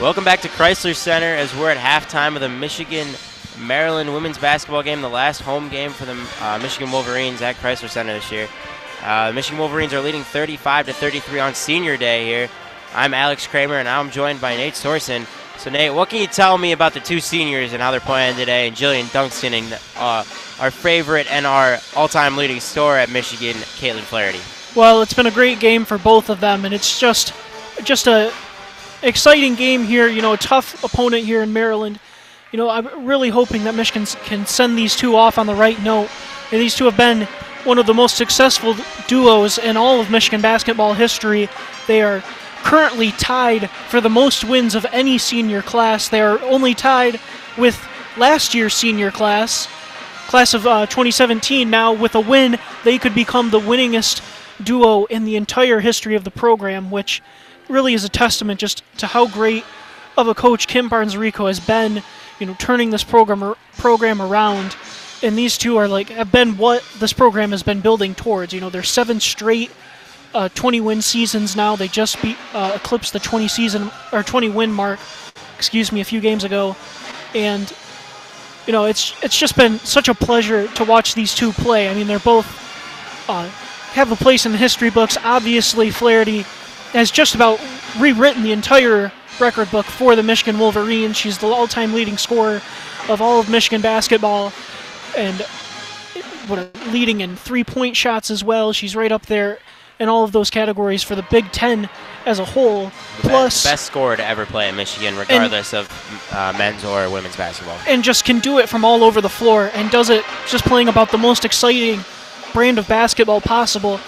Welcome back to Chrysler Center as we're at halftime of the Michigan-Maryland women's basketball game, the last home game for the Michigan Wolverines at Chrysler Center this year. The Michigan Wolverines are leading 35-33 on senior day here. I'm Alex Kramer, and I'm joined by Nate Sorsen. So, Nate, what can you tell me about the two seniors and how they're playing today, and Jillian Dunston, and our favorite and our all-time leading scorer at Michigan, Katelynn Flaherty? Well, it's been a great game for both of them, and it's just a exciting game here. You know, a tough opponent here in Maryland. You know, I'm really hoping that Michigan can send these two off on the right note. And these two have been one of the most successful duos in all of Michigan basketball history. They are currently tied for the most wins of any senior class. They are only tied with last year's senior class of 2017. Now, with a win, they could become the winningest duo in the entire history of the program, which really is a testament just to how great of a coach Kim Barnes-Rico has been, you know, turning this program around. And these two are have been what this program has been building towards. You know, they're 7 straight 20-win seasons now. They just eclipsed the 20-win mark, a few games ago. And you know, it's just been such a pleasure to watch these two play. I mean, they're both have a place in the history books. Obviously, Flaherty has just about rewritten the entire record book for the Michigan Wolverines. She's the all-time leading scorer of all of Michigan basketball, and leading in three-point shots as well. She's right up there in all of those categories for the Big Ten as a whole. Plus, best scorer to ever play at Michigan, regardless of men's or women's basketball. And just can do it from all over the floor, and does it just playing about the most exciting brand of basketball possible.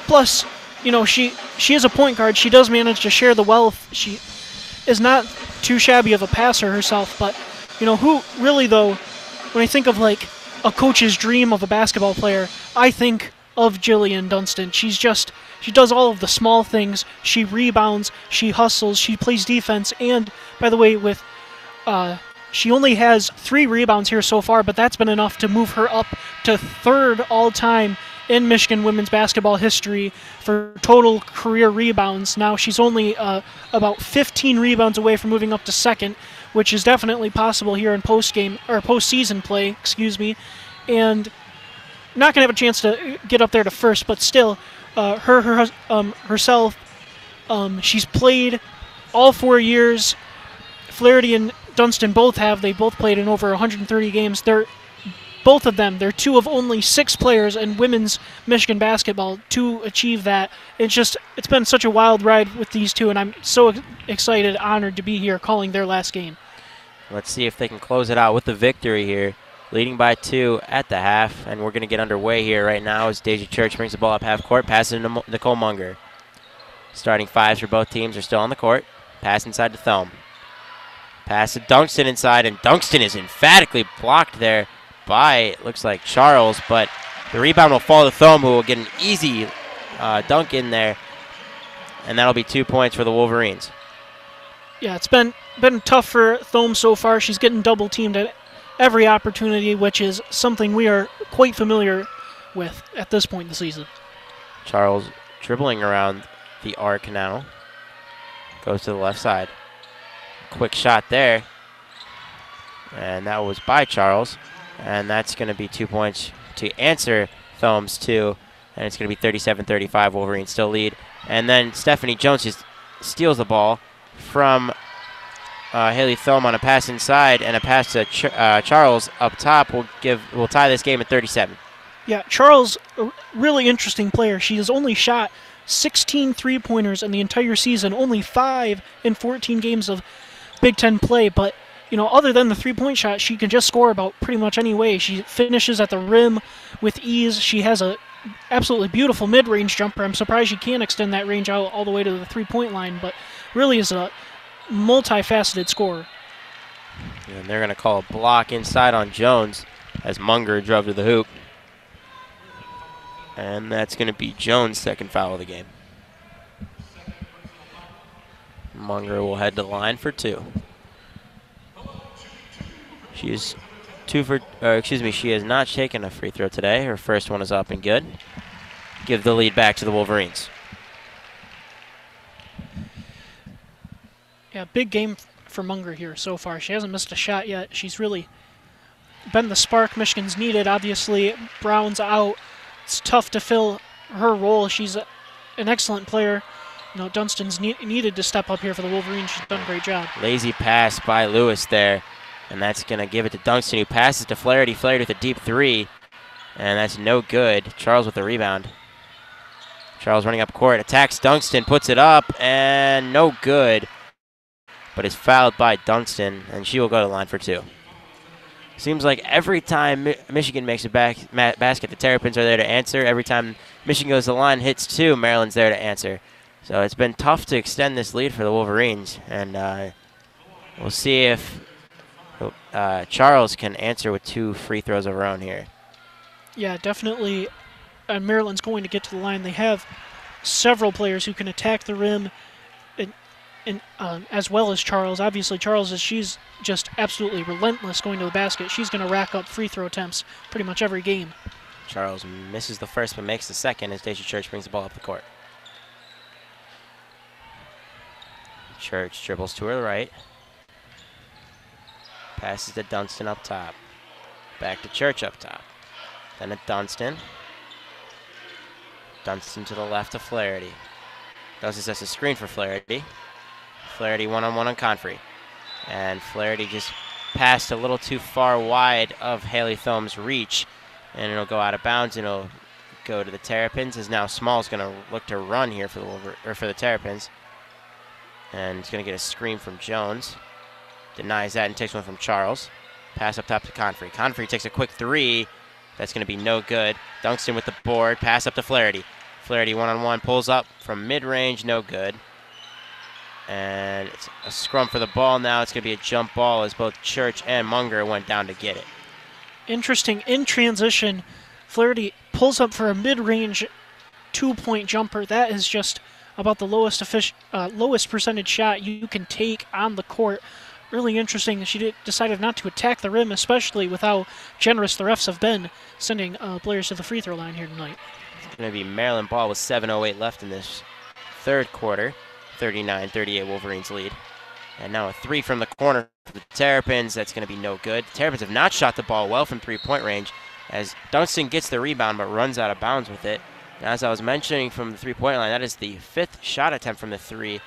Plus, you know, she is a point guard. She does manage to share the wealth. She is not too shabby of a passer herself, but, you know, who really, though, when I think of, a coach's dream of a basketball player, I think of Jillian Dunston. She does all of the small things. She rebounds, she hustles, she plays defense, and, by the way, she only has 3 rebounds here so far, but that's been enough to move her up to 3rd all-time in Michigan women's basketball history for total career rebounds. Now she's only about 15 rebounds away from moving up to 2nd, which is definitely possible here in postseason play, and not going to have a chance to get up there to 1st, but still, herself, she's played all 4 years. Flaherty and Dunston they both played in over 130 games. Both of them, they're 2 of only 6 players in women's Michigan basketball to achieve that. It's been such a wild ride with these two, and I'm so excited, honored to be here calling their last game. Let's see if they can close it out with the victory here, leading by 2 at the half, and we're going to get underway here right now as Deja Church brings the ball up half court, passes to Nicole Munger. Starting 5s for both teams are still on the court. Pass inside to Thome. Pass to Dunston inside, and Dunston is emphatically blocked there by, looks like, Charles, but the rebound will fall to Thome, who will get an easy dunk in there, and that'll be 2 points for the Wolverines. Yeah, it's been tough for Thome so far. She's getting double-teamed at every opportunity, which is something we are quite familiar with at this point in the season. Charles dribbling around the arc now. Goes to the left side. Quick shot there, and that was by Charles. And that's going to be 2 points to answer Thome's 2. And it's going to be 37-35. Wolverines still lead. And then Stephanie Jones just steals the ball from Haley Thome on a pass inside. And a pass to Charles up top will tie this game at 37. Yeah, Charles, a really interesting player. She has only shot 16 three-pointers in the entire season. Only 5 in 14 games of Big Ten play. But you know, other than the three-point shot, she can just score about pretty much any way. She finishes at the rim with ease. She has a absolutely beautiful mid-range jumper. I'm surprised she can't extend that range out all the way to the three-point line, but really is a multifaceted scorer. And they're going to call a block inside on Jones as Munger drove to the hoop. And that's going to be Jones' 2nd foul of the game. Munger will head to the line for 2. She is she has not taken a free throw today. Her first one is up and good. Give the lead back to the Wolverines. Yeah, big game for Munger here so far. She hasn't missed a shot yet. She's really been the spark Michigan's needed. Obviously, Brown's out. It's tough to fill her role. She's an excellent player. You know, Dunston's needed to step up here for the Wolverines. She's done a great job. Lazy pass by Lewis there, and that's going to give it to Dunston, who passes to Flaherty. Flaherty with a deep three, and that's no good. Charles with the rebound. Charles running up court, attacks Dunston, puts it up, and no good, but is fouled by Dunston, and she will go to the line for two. Seems like every time Michigan makes a basket, the Terrapins are there to answer. Every time Michigan goes to the line, hits two, Maryland's there to answer. So it's been tough to extend this lead for the Wolverines, and we'll see if Charles can answer with 2 free throws of her own here. Yeah, definitely. Maryland's going to get to the line. They have several players who can attack the rim, and as well as Charles. Obviously, she's just absolutely relentless going to the basket. She's going to rack up free throw attempts pretty much every game. Charles misses the first but makes the second as Deja Church brings the ball up the court. Church dribbles to her right. Passes to Dunston up top. Back to Church up top. Then to Dunston. Dunston to the left to Flaherty. Does this as a screen for Flaherty. Flaherty one-on-one on Confrey. And Flaherty just passed a little too far wide of Haley Thome's reach. And it'll go out of bounds and it'll go to the Terrapins, as now Small's going to look to run here for the Terrapins. And it's going to get a screen from Jones. Denies that and takes one from Charles. Pass up top to Confrey. Confrey takes a quick three. That's going to be no good. Dunston with the board. Pass up to Flaherty. Flaherty one-on-one. Pulls up from mid-range. No good. And it's a scrum for the ball now. It's going to be a jump ball as both Church and Munger went down to get it. Interesting. In transition, Flaherty pulls up for a mid-range 2-point jumper. That is just about the lowest percentage shot you can take on the court. Really interesting. She decided not to attack the rim, especially with how generous the refs have been sending players to the free throw line here tonight. It's going to be Maryland ball with 7:08 left in this third quarter. 39-38 Wolverines lead. And now a three from the corner for the Terrapins. That's going to be no good. The Terrapins have not shot the ball well from three-point range, as Dunston gets the rebound but runs out of bounds with it. And as I was mentioning from the three-point line, that is the 5th shot attempt from the three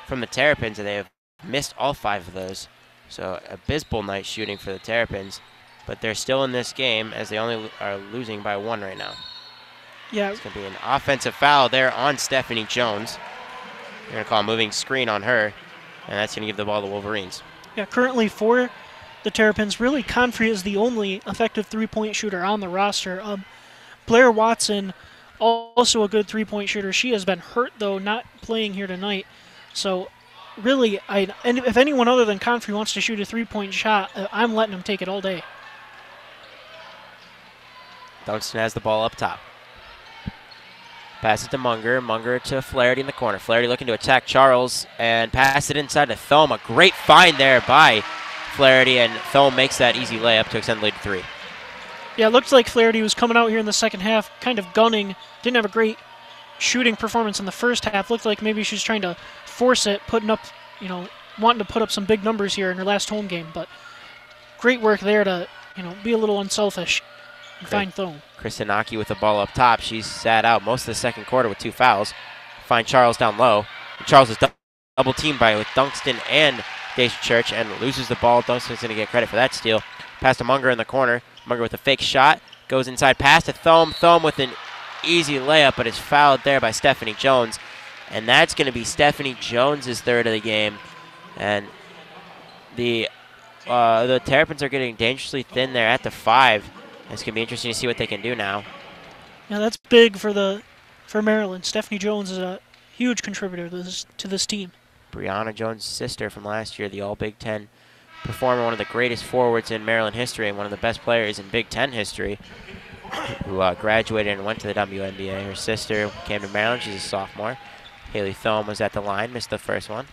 from the Terrapins, and they have missed all 5 of those. So abysmal night shooting for the Terrapins, but they're still in this game as they only are losing by 1 right now. Yeah, It's going to be an offensive foul there on Stephanie Jones. They're going to call a moving screen on her, and that's going to give the ball to Wolverines. Yeah, currently for the Terrapins, really Confrey is the only effective three-point shooter on the roster. Blair Watson, also a good three-point shooter. She has been hurt, though, not playing here tonight. So really, and if anyone other than Confrey wants to shoot a three-point shot, I'm letting him take it all day. Dunston has the ball up top. Pass it to Munger. Munger to Flaherty in the corner. Flaherty looking to attack Charles and pass it inside to Thome. A great find there by Flaherty, and Thome makes that easy layup to extend the lead to 3. Yeah, it looked like Flaherty was coming out here in the second half, kind of gunning. Didn't have a great shooting performance in the first half. Looked like maybe she was trying to force it, putting up, wanting to put up some big numbers here in her last home game. But great work there to, be a little unselfish and find Thome. Kristanaki with the ball up top. She's sat out most of the second quarter with 2 fouls. Find Charles down low. And Charles is double teamed by with Dunston and Deja Church and loses the ball. Dunston's going to get credit for that steal. Pass to Munger in the corner. Munger with a fake shot. Goes inside. Pass to Thome. Thome with an easy layup, but is fouled there by Stephanie Jones. And that's going to be Stephanie Jones' third of the game. And the Terrapins are getting dangerously thin there at the 5. It's going to be interesting to see what they can do now. Yeah, that's big for Maryland. Stephanie Jones is a huge contributor to this team. Brianna Jones' sister from last year, the All-Big Ten performer, one of the greatest forwards in Maryland history and one of the best players in Big Ten history, who graduated and went to the WNBA. Her sister came to Maryland. She's a sophomore. Haley Thome was at the line, missed the first one.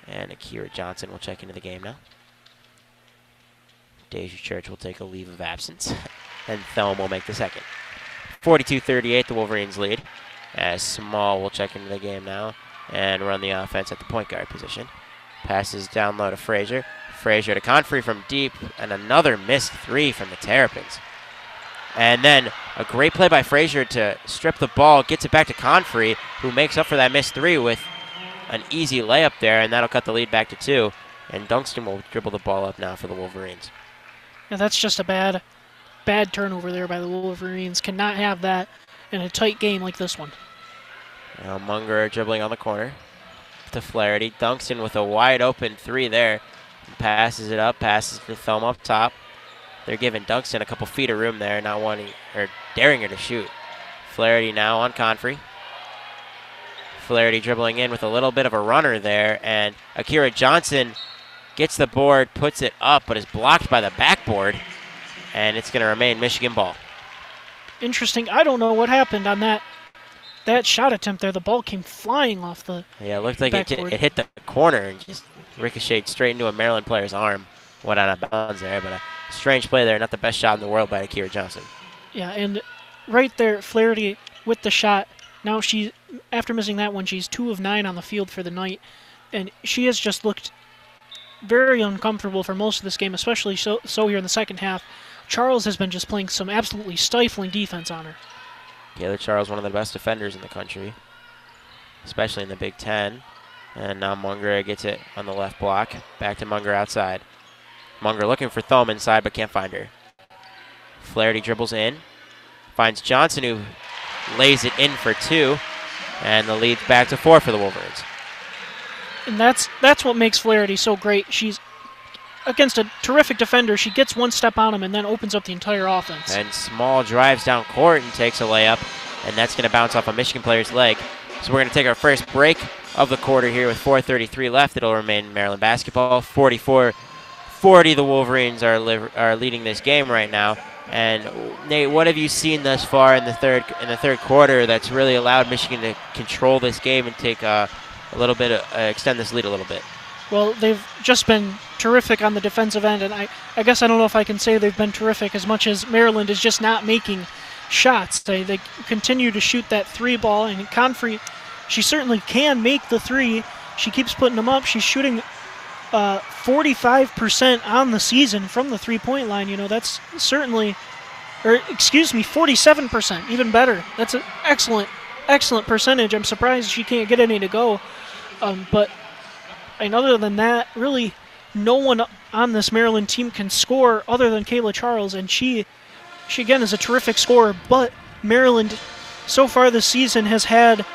And Akira Johnson will check into the game now. Deja Church will take a leave of absence, and Thome will make the second. 42-38, the Wolverines lead, as Small will check into the game now and run the offense at the point guard position. Passes down low to Frazier. Frazier to Confrey from deep, and another missed three from the Terrapins. And then a great play by Frazier to strip the ball, gets it back to Confrey, who makes up for that missed three with an easy layup there, and that'll cut the lead back to 2. And Dunston will dribble the ball up now for the Wolverines. Yeah, that's just a bad turnover there by the Wolverines. Cannot have that in a tight game like this one. Now Munger dribbling on the corner to Flaherty. Dunston with a wide open three there. Passes it up, passes to Thome up top. They're giving Dunston a couple feet of room there, not wanting or daring her to shoot. Flaherty now on Confrey. Flaherty dribbling in with a little bit of a runner there, and Akira Johnson gets the board, puts it up, but is blocked by the backboard, and it's going to remain Michigan ball. Interesting. I don't know what happened on that shot attempt there. The ball came flying off the Yeah, it looked like it hit the corner and just ricocheted straight into a Maryland player's arm. Went out of bounds there, but a strange play there. Not the best shot in the world by Akira Johnson. Yeah, and right there, Flaherty with the shot. Now after missing that one, she's 2 of 9 on the field for the night, and she has just looked very uncomfortable for most of this game, especially so here in the second half. Charles has been just playing some absolutely stifling defense on her. Kayla Charles, one of the best defenders in the country, especially in the Big Ten. And now Munger gets it on the left block. Back to Munger outside. Munger looking for Thome inside, but can't find her. Flaherty dribbles in. Finds Johnson, who lays it in for 2. And the lead's back to 4 for the Wolverines. And that's what makes Flaherty so great. She's against a terrific defender. She gets one step on him and then opens up the entire offense. And Small drives down court and takes a layup. And that's going to bounce off a Michigan player's leg. So we're going to take our first break of the quarter here with 4:33 left. It'll remain Maryland basketball. 44-40, the Wolverines are leading this game right now. And Nate, what have you seen thus far in the third quarter that's really allowed Michigan to control this game and take a little bit, extend this lead a little bit? Well, they've just been terrific on the defensive end, and I guess I don't know if I can say they've been terrific as much as Maryland is just not making shots. They continue to shoot that 3 ball, and Confrey, she certainly can make the 3. She keeps putting them up. She's shooting 45% on the season from the 3-point line. You know, that's certainly, 47%, even better. That's an excellent percentage. I'm surprised she can't get any to go. But and other than that, really no one on this Maryland team can score other than Kayla Charles, and she again is a terrific scorer. But Maryland so far this season has had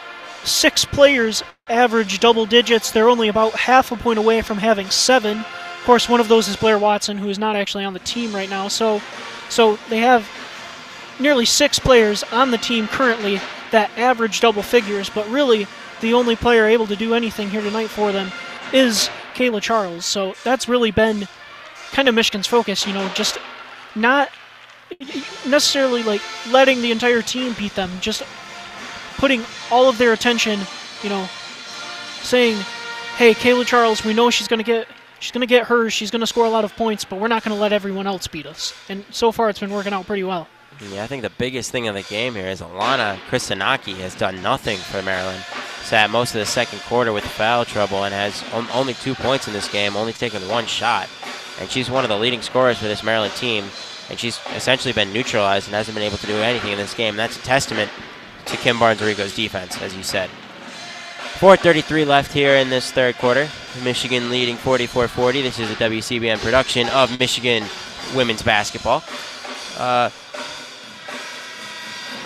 6 players average double digits. They're only about half a point away from having 7. Of course, one of those is Blair Watson, who is not actually on the team right now. So they have nearly 6 players on the team currently that average double figures, but really the only player able to do anything here tonight for them is Kayla Charles. So that's really been kind of Michigan's focus, you know, just not necessarily like letting the entire team beat them, just putting all of their attention, you know, saying, hey, Kayla Charles, we know she's going to get hers, she's going to score a lot of points, but we're not going to let everyone else beat us. And so far it's been working out pretty well. Yeah, I think the biggest thing of the game here is Alana Kristanaki has done nothing for Maryland. Sat most of the second quarter with foul trouble and has only 2 points in this game, only taken 1 shot. And she's one of the leading scorers for this Maryland team, and she's essentially been neutralized and hasn't been able to do anything in this game. And that's a testament to Kim Barnes-Rigo's defense, as you said. 4:33 left here in this third quarter. Michigan leading 44-40. This is a WCBN production of Michigan women's basketball.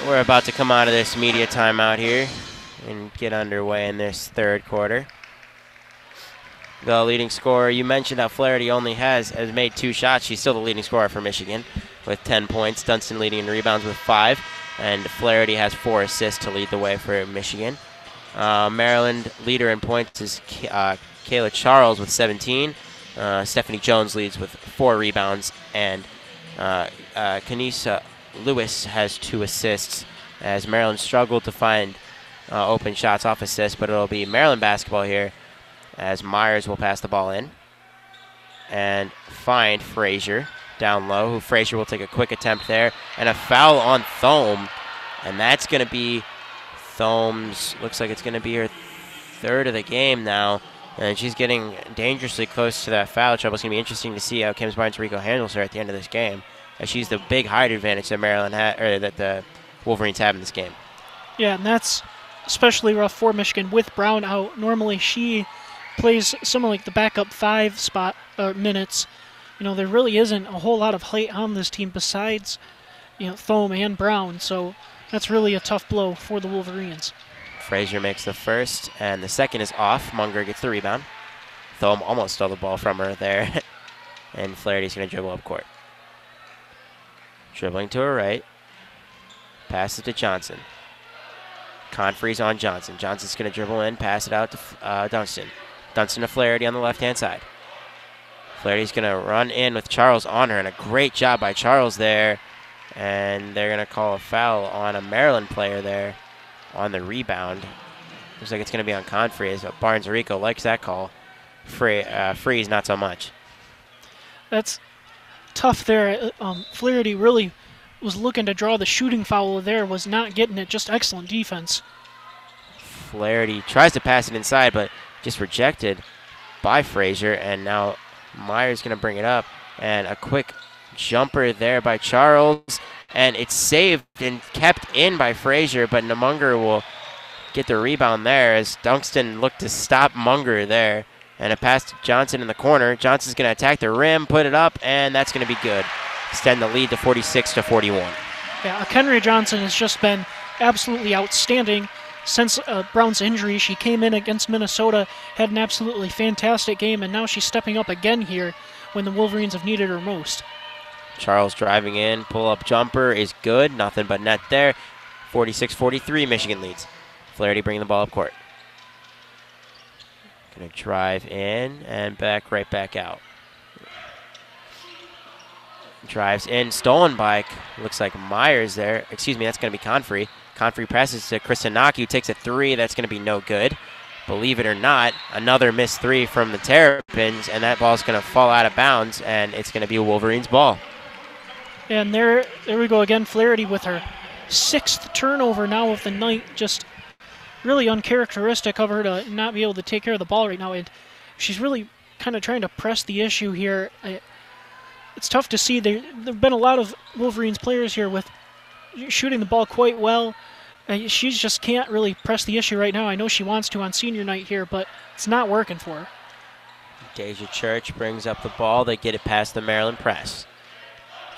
We're about to come out of this media timeout here and get underway in this third quarter. The leading scorer, you mentioned how Flaherty only has made 2 shots. She's still the leading scorer for Michigan with 10 points. Dunston leading in rebounds with 5. And Flaherty has 4 assists to lead the way for Michigan. Maryland leader in points is Kayla Charles with 17. Stephanie Jones leads with 4 rebounds. And Kanisa Lewis has 2 assists, as Maryland struggled to find open shots off assists, but it'll be Maryland basketball here, as Myers will pass the ball in and find Frazier down low, who Frazier will take a quick attempt there, and a foul on Thome, and that's going to be Thome's, looks like it's going to be her 3rd of the game now, And she's getting dangerously close to that foul trouble. It's going to be interesting to see how Kim Barnes-Rico handles her at the end of this game, as she's the big height advantage that that the Wolverines have in this game. Yeah, and that's especially rough for Michigan with Brown out. Normally she plays some of like the backup 5 spot minutes. There really isn't a whole lot of height on this team besides, Thome and Brown. So that's really a tough blow for the Wolverines. Frazier makes the first, and the second is off. Munger gets the rebound. Thome almost stole the ball from her there. And Flaherty's going to dribble up court. Dribbling to her right. Pass it to Johnson. Confrey's on Johnson. Johnson's going to dribble in, pass it out to Dunston. Dunston to Flaherty on the left-hand side. Flaherty's going to run in with Charles on her, and a great job by Charles there. And they're going to call a foul on a Maryland player there on the rebound. Looks like it's going to be on Confrey, as Barnes-Rico likes that call. Freeze, not so much. That's tough there. Flaherty really was looking to draw the shooting foul there, was not getting it. Just excellent defense. Flaherty tries to pass it inside, but just rejected by Frazier, and now Myers going to bring it up, and a quick jumper there by Charles, and it's saved and kept in by Frazier, but Munger will get the rebound there as Dunston looked to stop Munger there, and a pass to Johnson in the corner. Johnson's going to attack the rim, put it up, and that's going to be good. Extend the lead to 46-41. Yeah, Kenry Johnson has just been absolutely outstanding since Brown's injury. She came in against Minnesota, had an absolutely fantastic game, and now she's stepping up again here when the Wolverines have needed her most. Charles driving in, pull-up jumper is good. Nothing but net there. 46-43, Michigan leads. Flaherty bringing the ball up court. Going to drive in and right back out. Drives in, stolen by, looks like Myers there. Excuse me, that's going to be Confrey. Confrey passes to Kristanaki, who takes a 3. That's going to be no good. Believe it or not, another missed 3 from the Terrapins, and that ball's going to fall out of bounds, and it's going to be a Wolverines ball. And there we go again. Flaherty with her 6th turnover now of the night. Just really uncharacteristic of her to not be able to take care of the ball right now. And she's really kind of trying to press the issue here. It's tough to see. There have been a lot of Wolverines players here with shooting the ball quite well. She just can't really press the issue right now. I know she wants to on senior night here, but it's not working for her. Deja Church brings up the ball. They get it past the Maryland press.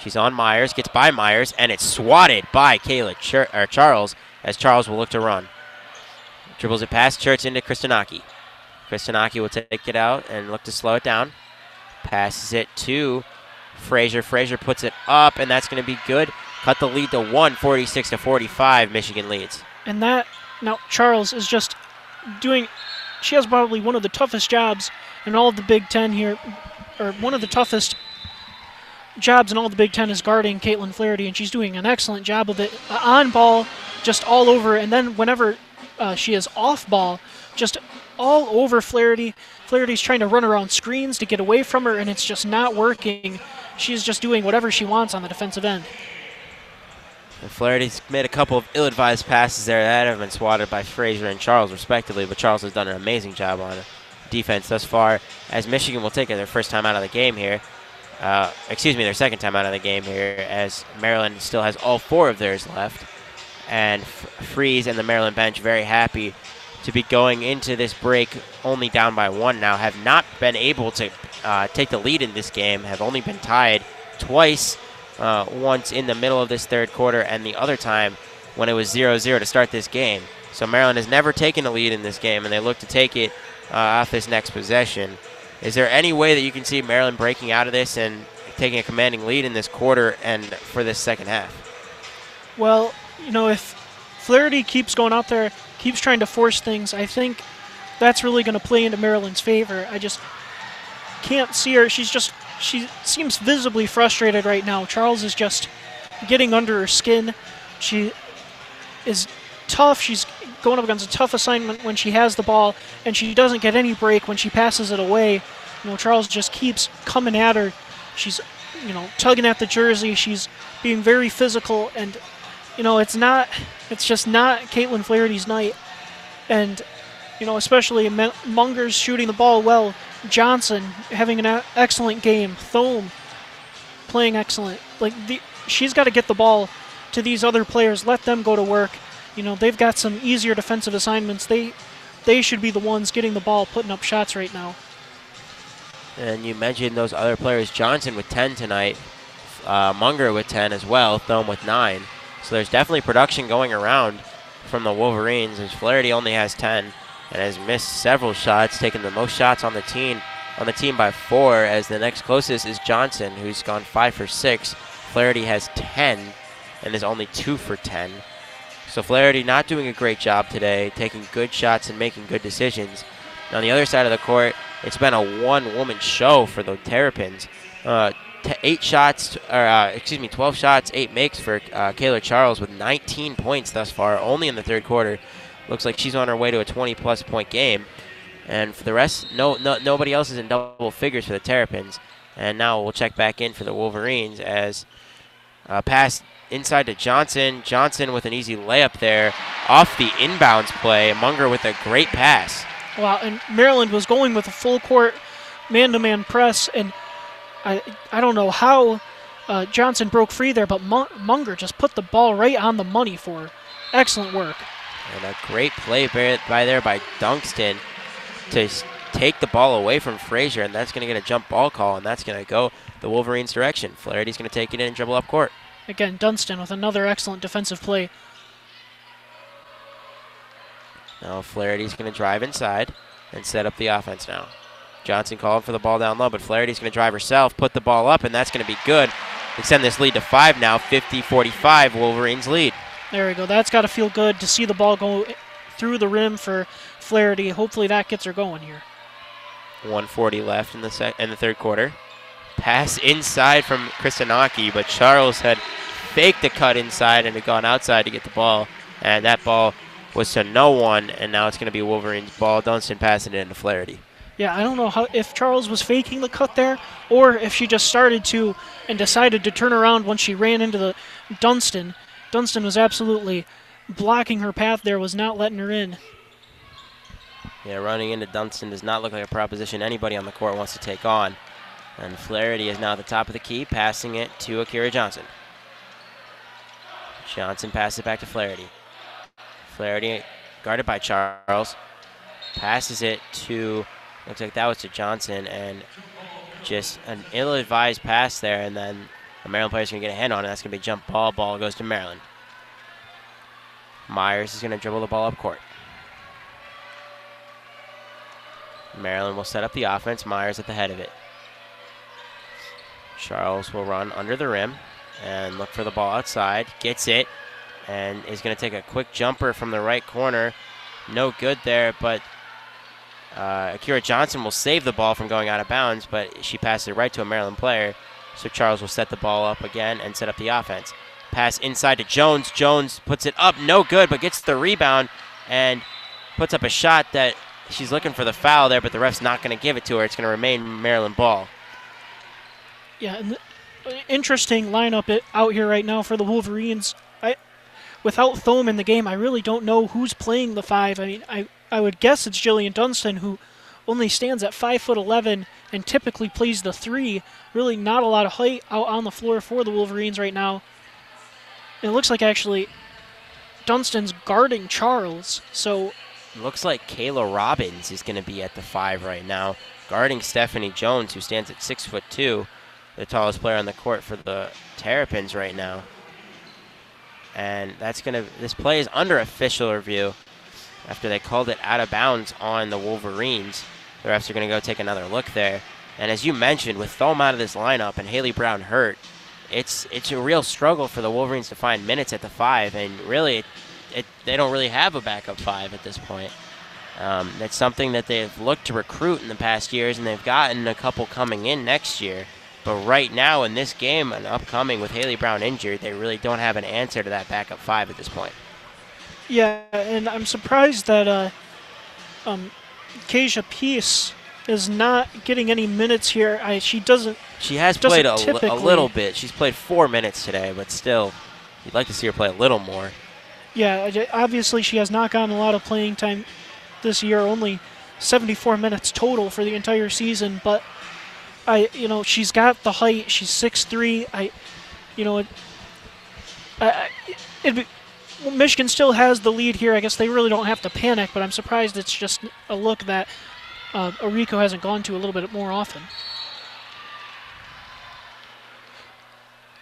She's on Myers, gets by Myers, and it's swatted by Charles, as Charles will look to run. Dribbles it past Church into Kristanaki. Kristanaki will take it out and look to slow it down. Passes it to Frazier. Frazier puts it up, and that's going to be good. Cut the lead to 1, 46-45. Michigan leads. And now Charles is just doing, she has probably one of the toughest jobs in all of the Big Ten here, or one of the toughest jobs in all the Big Ten is guarding Katelynn Flaherty, and she's doing an excellent job of it. On ball, just all over, and then whenever she is off ball, just all over Flaherty. Flaherty's trying to run around screens to get away from her, and it's just not working. She's just doing whatever she wants on the defensive end. And Flaherty's made a couple of ill-advised passes there that have been swatted by Frazier and Charles, respectively, but Charles has done an amazing job on defense thus far, as Michigan will take it their first time out of the game here. Their second time out of the game here, as Maryland still has all 4 of theirs left. And Freeze and the Maryland bench very happy to be going into this break only down by 1 now, have not been able to take the lead in this game, have only been tied twice, once in the middle of this third quarter and the other time when it was 0-0 to start this game. So Maryland has never taken a lead in this game, and they look to take it off this next possession. Is there any way that you can see Maryland breaking out of this and taking a commanding lead in this quarter and for this second half? Well, if Flaherty keeps going out there, keeps trying to force things, I think that's really going to play into Maryland's favor. I just can't see her. She seems visibly frustrated right now. Charles is just getting under her skin. She is tough. She's going up against a tough assignment when she has the ball, and she doesn't get any break when she passes it away. Charles just keeps coming at her. She's, tugging at the jersey. She's being very physical, and, it's just not Katelynn Flaherty's night. And especially Munger's shooting the ball well. Johnson having an excellent game. Thome playing excellent. She's got to get the ball to these other players. Let them go to work. They've got some easier defensive assignments. They should be the ones getting the ball, putting up shots right now. And you mentioned those other players. Johnson with 10 tonight. Munger with 10 as well. Thome with 9. So there's definitely production going around from the Wolverines, as Flaherty only has 10 and has missed several shots, taking the most shots on the team by 4, as the next closest is Johnson, who's gone 5 for 6. Flaherty has 10 and is only 2 for 10. So Flaherty not doing a great job today, taking good shots and making good decisions. And on the other side of the court, it's been a one-woman show for the Terrapins. 12 shots, 8 makes for Kayla Charles with 19 points thus far, only in the third quarter. Looks like she's on her way to a 20-plus point game. And for the rest, nobody else is in double figures for the Terrapins. And now we'll check back in for the Wolverines as pass inside to Johnson. Johnson with an easy layup there off the inbounds play. Munger with a great pass. Wow, and Maryland was going with a full court man-to-man press, and I don't know how Johnson broke free there, but Munger just put the ball right on the money for her. Excellent work. And a great play by Dunston to take the ball away from Frazier, and that's going to get a jump ball call, and that's going to go the Wolverines' direction. Flaherty's going to take it in and dribble up court. Again, Dunston with another excellent defensive play. Now Flaherty's going to drive inside and set up the offense now. Johnson calling for the ball down low, but Flaherty's going to drive herself, put the ball up, and that's going to be good. Extend this lead to 5 now, 50-45, Wolverines lead. There we go. That's got to feel good to see the ball go through the rim for Flaherty. Hopefully that gets her going here. 1:40 left in the third quarter. Pass inside from Kristanaki, but Charles had faked the cut inside and had gone outside to get the ball, and that ball was to no one, and now it's going to be Wolverines' ball. Dunston passing it into Flaherty. Yeah, I don't know if Charles was faking the cut there or if she just started to and decided to turn around when she ran into the Dunston. Dunston was absolutely blocking her path there, was not letting her in. Yeah, running into Dunston does not look like a proposition anybody on the court wants to take on. And Flaherty is now at the top of the key, passing it to Akira Johnson. Johnson passes it back to Flaherty. Flaherty guarded by Charles. Passes it to, looks like that was to Johnson, and just an ill-advised pass there, and then a Maryland player's going to get a hand on it. That's going to be a jump ball. Ball goes to Maryland. Myers is going to dribble the ball up court. Maryland will set up the offense. Myers at the head of it. Charles will run under the rim and look for the ball outside. Gets it and is going to take a quick jumper from the right corner. No good there, but Akira Johnson will save the ball from going out of bounds, but she passes it right to a Maryland player. So Charles will set the ball up again and set up the offense. Pass inside to Jones. Jones puts it up, no good, but gets the rebound and puts up a shot that she's looking for the foul there, but the ref's not going to give it to her. It's going to remain Maryland ball. Yeah, and interesting lineup out here right now for the Wolverines. Without Thome in the game, I really don't know who's playing the 5. I mean, I would guess it's Jillian Dunston, who only stands at 5'11" and typically plays the 3. Really not a lot of height out on the floor for the Wolverines right now. And it looks like actually Dunston's guarding Charles, so... Looks like Kayla Robbins is going to be at the 5 right now, guarding Stephanie Jones, who stands at 6'2", the tallest player on the court for the Terrapins right now. And this play is under official review after they called it out of bounds on the Wolverines. The refs are going to go take another look there. And as you mentioned, with Thome out of this lineup and Haley Brown hurt, it's a real struggle for the Wolverines to find minutes at the 5, and really they don't really have a backup 5 at this point. That's something that they've looked to recruit in the past years, and they've gotten a couple coming in next year. But right now in this game and upcoming with Haley Brown injured, they really don't have an answer to that backup 5 at this point. Yeah, and I'm surprised that Kasia Peace is not getting any minutes here. She has played a little bit. She's played 4 minutes today, but still, you'd like to see her play a little more. Yeah, obviously she has not gotten a lot of playing time this year, only 74 minutes total for the entire season, but she's got the height. She's 6'3". Michigan still has the lead here. I guess they really don't have to panic, but I'm surprised it's just a look that Arico hasn't gone to a little bit more often.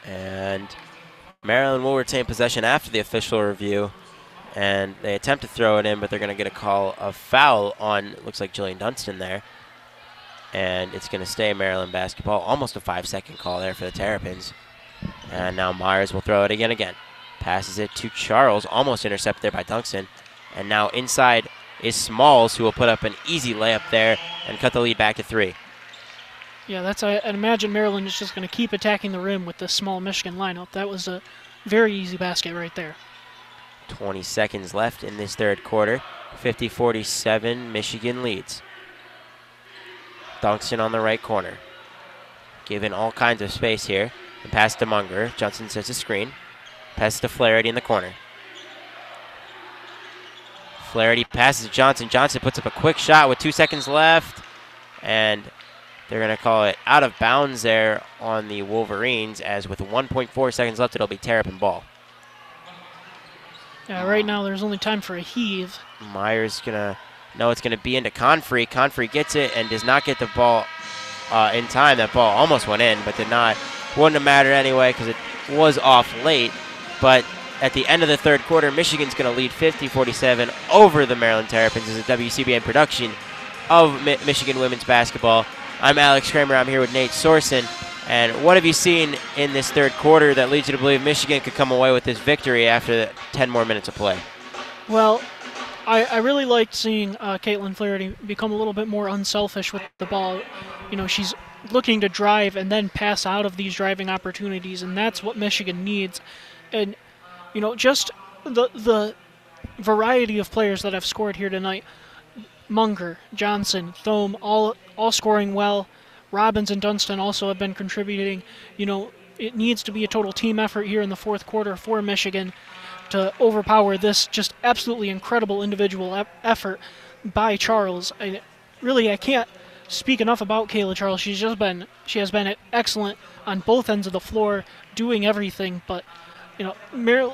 And Maryland will retain possession after the official review, and they attempt to throw it in, but they're going to get a call of foul on, looks like Jillian Dunston there. And it's going to stay Maryland basketball. Almost a 5-second call there for the Terrapins. And now Myers will throw it again. Passes it to Charles, almost intercepted there by Dunston. And now inside is Smalls, who will put up an easy layup there and cut the lead back to 3. Yeah, I imagine Maryland is just going to keep attacking the rim with this small Michigan lineup. That was a very easy basket right there. 20 seconds left in this third quarter. 50-47, Michigan leads. Dunston on the right corner. Given all kinds of space here. And pass to Munger. Johnson sets a screen. Pass to Flaherty in the corner. Flaherty passes to Johnson. Johnson puts up a quick shot with 2 seconds left. And they're going to call it out of bounds there on the Wolverines, as with 1.4 seconds left, it'll be Terrapin ball. Yeah, right now there's only time for a heave. Myers it's going to be into Confrey. Confrey gets it and does not get the ball in time. That ball almost went in, but did not. Wouldn't have mattered anyway because it was off late. But at the end of the third quarter, Michigan's going to lead 50-47 over the Maryland Terrapins. As a WCBN production of Michigan women's basketball. I'm Alex Kramer. I'm here with Nate Sorsen. And what have you seen in this third quarter that leads you to believe Michigan could come away with this victory after 10 more minutes of play? Well, I really liked seeing Katelynn Flaherty become a little bit more unselfish with the ball. She's looking to drive and then pass out of these driving opportunities, and that's what Michigan needs. And, just the variety of players that have scored here tonight. Munger, Johnson, Thome, all scoring well. Robbins and Dunston also have been contributing. It needs to be a total team effort here in the fourth quarter for Michigan to overpower this just absolutely incredible individual effort by Charles. I can't speak enough about Kayla Charles. She has been excellent on both ends of the floor, doing everything. But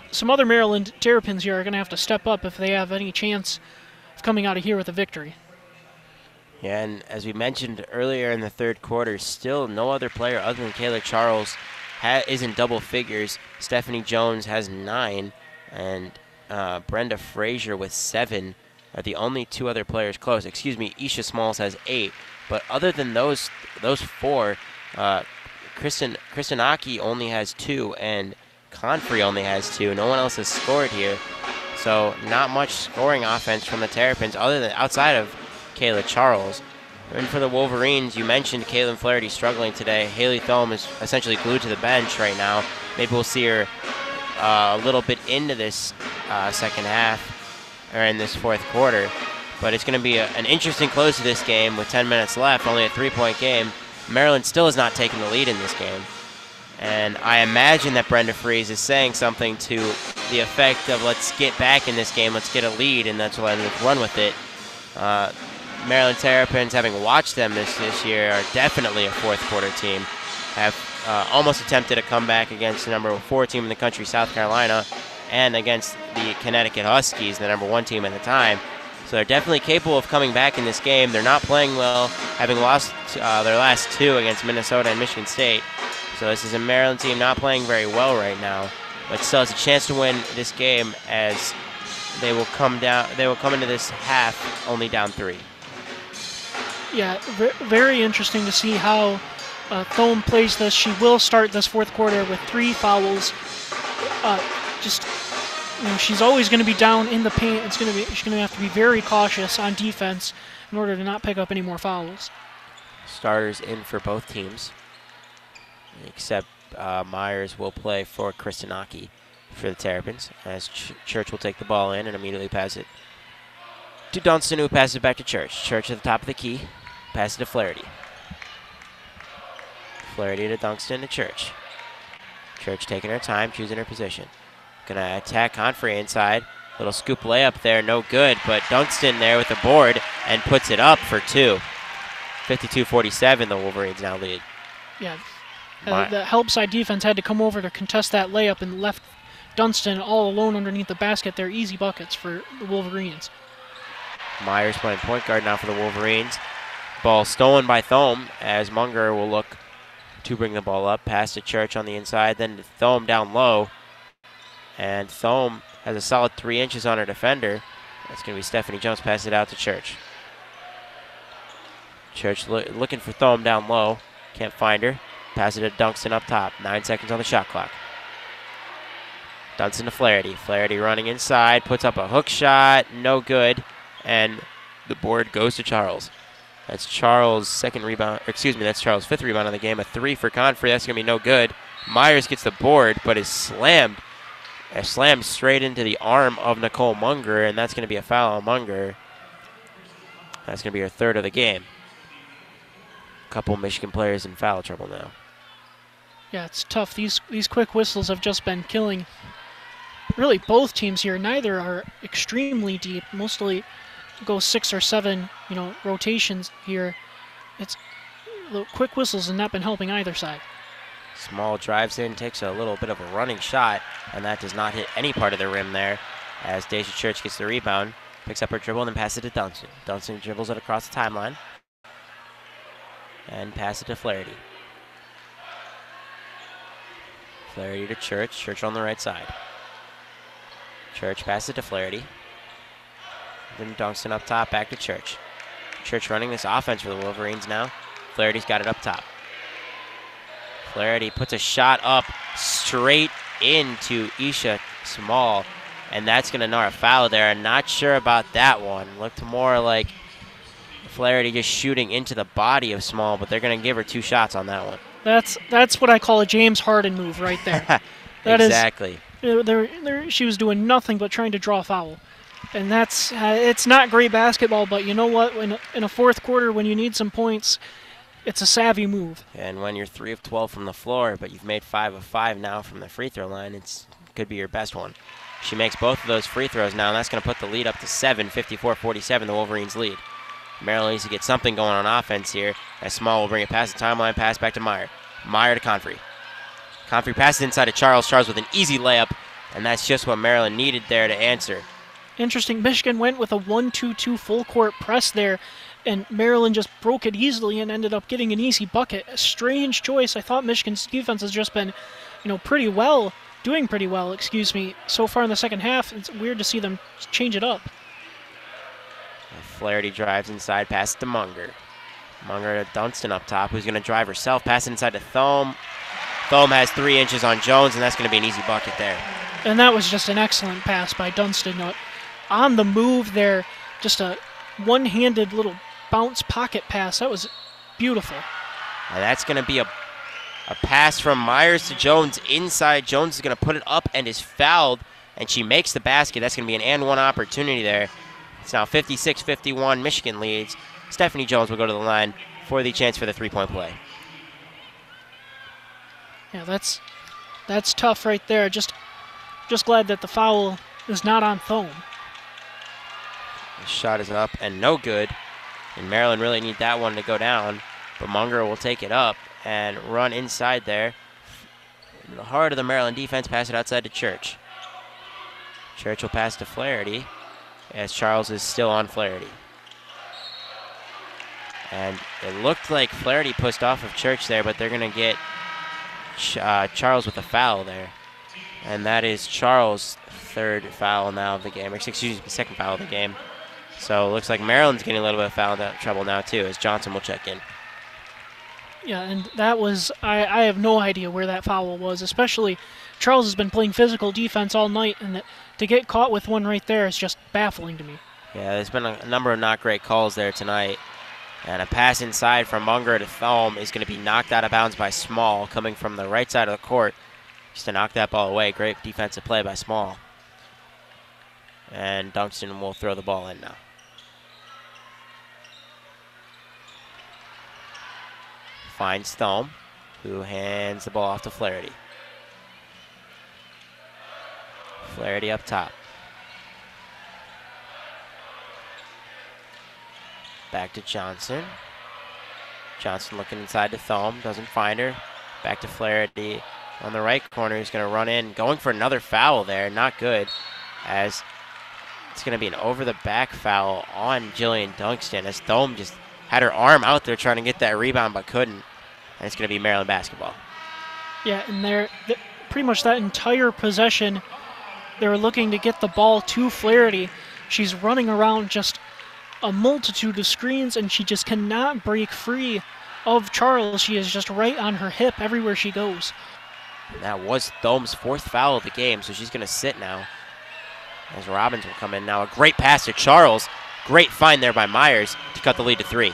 some other Maryland Terrapins here are going to have to step up if they have any chance of coming out of here with a victory. Yeah, and as we mentioned earlier in the third quarter, still no other player other than Kayla Charles is in double figures. Stephanie Jones has 9, and Brenda Frazier with 7 are the only 2 other players close. Isha Smalls has 8. But other than those 4, Kristen Aki only has 2, and Confrey only has 2. No one else has scored here. So not much scoring offense from the Terrapins outside of Kayla Charles. And for the Wolverines, you mentioned Katelynn Flaherty struggling today. Haley Thome is essentially glued to the bench right now. Maybe we'll see her a little bit into this second half, or in this fourth quarter. But it's going to be an interesting close to this game with 10 minutes left, only a 3-point game. Maryland still has not taken the lead in this game. And I imagine that Brenda Freeze is saying something to the effect of, let's get back in this game, let's get a lead, and that's why let's run with it. Maryland Terrapins, having watched them this year, are definitely a fourth quarter team. Have almost attempted a comeback against the number 4 team in the country, South Carolina, and against the Connecticut Huskies, the number 1 team at the time. So they're definitely capable of coming back in this game. They're not playing well, having lost their last 2 against Minnesota and Michigan State. So this is a Maryland team not playing very well right now, but still has a chance to win this game, as they will come into this half only down 3. Yeah, very interesting to see how Thome plays this. She will start this fourth quarter with 3 fouls. She's always going to be down in the paint. She's going to have to be very cautious on defense in order to not pick up any more fouls. Starters in for both teams, except Myers will play for Kristen Aki for the Terrapins, as Church will take the ball in and immediately pass it to Dunston, who passes it back to Church. Church at the top of the key, pass it to Flaherty. Flaherty to Dunston to Church. Church taking her time, choosing her position. Gonna attack Confrey inside. Little scoop layup there, no good, but Dunston there with the board and puts it up for 2. 52-47, the Wolverines now lead. Yeah, the help side defense had to come over to contest that layup and left Dunston all alone underneath the basket. They're easy buckets for the Wolverines. Myers playing point guard now for the Wolverines. Ball stolen by Thome as Munger will look to bring the ball up. Pass to Church on the inside, then to Thome down low. And Thome has a solid 3 inches on her defender. That's going to be Stephanie Jones. Pass it out to Church. Church looking for Thome down low. Can't find her. Pass it to Dunston up top. 9 seconds on the shot clock. Dunston to Flaherty. Flaherty running inside. Puts up a hook shot. No good. And the board goes to Charles. That's Charles' second rebound. That's Charles' 5th rebound on the game. A 3 for Confrey. That's going to be no good. Myers gets the board, but is slammed. Slammed straight into the arm of Nicole Munger, and that's going to be a foul on Munger. That's going to be her 3rd of the game. A couple Michigan players in foul trouble now. Yeah, it's tough. These quick whistles have just been killing really both teams here. Neither are extremely deep. Mostly go 6 or 7, rotations here. It's the quick whistles have not been helping either side. Small drives in, takes a little bit of a running shot, and that does not hit any part of the rim there as Deja Church gets the rebound, picks up her dribble, and then passes it to Dunston. Dunston dribbles it across the timeline and passes it to Flaherty. Flaherty to Church. Church on the right side. Church passes it to Flaherty. Then Dunston up top, back to Church. Church running this offense for the Wolverines now. Flaherty's got it up top. Flaherty puts a shot up straight into Isha Small, and that's going to gnar a foul there. I'm not sure about that one. Looked more like Flaherty just shooting into the body of Small, but they're going to give her 2 shots on that one. That's what I call a James Harden move right there. Exactly. She was doing nothing but trying to draw a foul. And it's not great basketball, but you know what? In a 4th quarter, when you need some points, it's a savvy move. And when you're 3 of 12 from the floor, but you've made 5 of 5 now from the free throw line, it could be your best one. She makes both of those free throws now, and that's going to put the lead up to 7, 54-47, the Wolverines lead. Maryland needs to get something going on offense here, as Small will bring it past the timeline, pass back to Meyer. Meyer to Confrey. Confrey passes inside to Charles. Charles with an easy layup, and that's just what Maryland needed there to answer. Interesting. Michigan went with a 1-2-2 full court press there, and Maryland just broke it easily and ended up getting an easy bucket. A strange choice. I thought Michigan's defense has just been, doing pretty well, so far in the second half. It's weird to see them change it up. Flaherty drives inside, pass to Munger. Munger to Dunston up top, who's going to drive herself, pass it inside to Thome. Thome has 3 inches on Jones, and that's going to be an easy bucket there. And that was just an excellent pass by Dunston. On the move there, just a one-handed little bounce pocket pass. That was beautiful. And that's going to be a pass from Myers to Jones inside. Jones is going to put it up and is fouled, and she makes the basket. That's going to be an and-one opportunity there. It's now 56-51. Michigan leads. Stephanie Jones will go to the line for the chance for the 3-point play. Yeah, that's tough right there. Just glad that the foul is not on Thome. The shot is up and no good. And Maryland really need that one to go down. But Munger will take it up and run inside there. In the heart of the Maryland defense, pass it outside to Church. Church will pass to Flaherty as Charles is still on Flaherty. And it looked like Flaherty pushed off of Church there, but they're going to get Charles with a foul there. And that is Charles' 3rd foul now of the game, or excuse me, 2nd foul of the game. So it looks like Maryland's getting a little bit of foul trouble now too, as Johnson will check in. Yeah, and that was, I have no idea where that foul was, especially Charles has been playing physical defense all night, and to get caught with one right there is just baffling to me. Yeah, there's been a number of not great calls there tonight. And a pass inside from Munger to Thome is going to be knocked out of bounds by Small, coming from the right side of the court. Just to knock that ball away. Great defensive play by Small. And Dunston will throw the ball in now. Finds Thome, who hands the ball off to Flaherty. Flaherty up top. Back to Johnson. Johnson looking inside to Thome, doesn't find her. Back to Flaherty on the right corner. He's going to run in, going for another foul there. Not good, as it's going to be an over-the-back foul on Jillian Dunston, as Thome just had her arm out there trying to get that rebound but couldn't. And it's going to be Maryland basketball. Yeah, and pretty much that entire possession, they were looking to get the ball to Flaherty. She's running around just a multitude of screens, and she just cannot break free of Charles. She is just right on her hip everywhere she goes. And that was Thome's 4th foul of the game, so she's going to sit now. As Robbins will come in now. A great pass to Charles. Great find there by Myers to cut the lead to 3.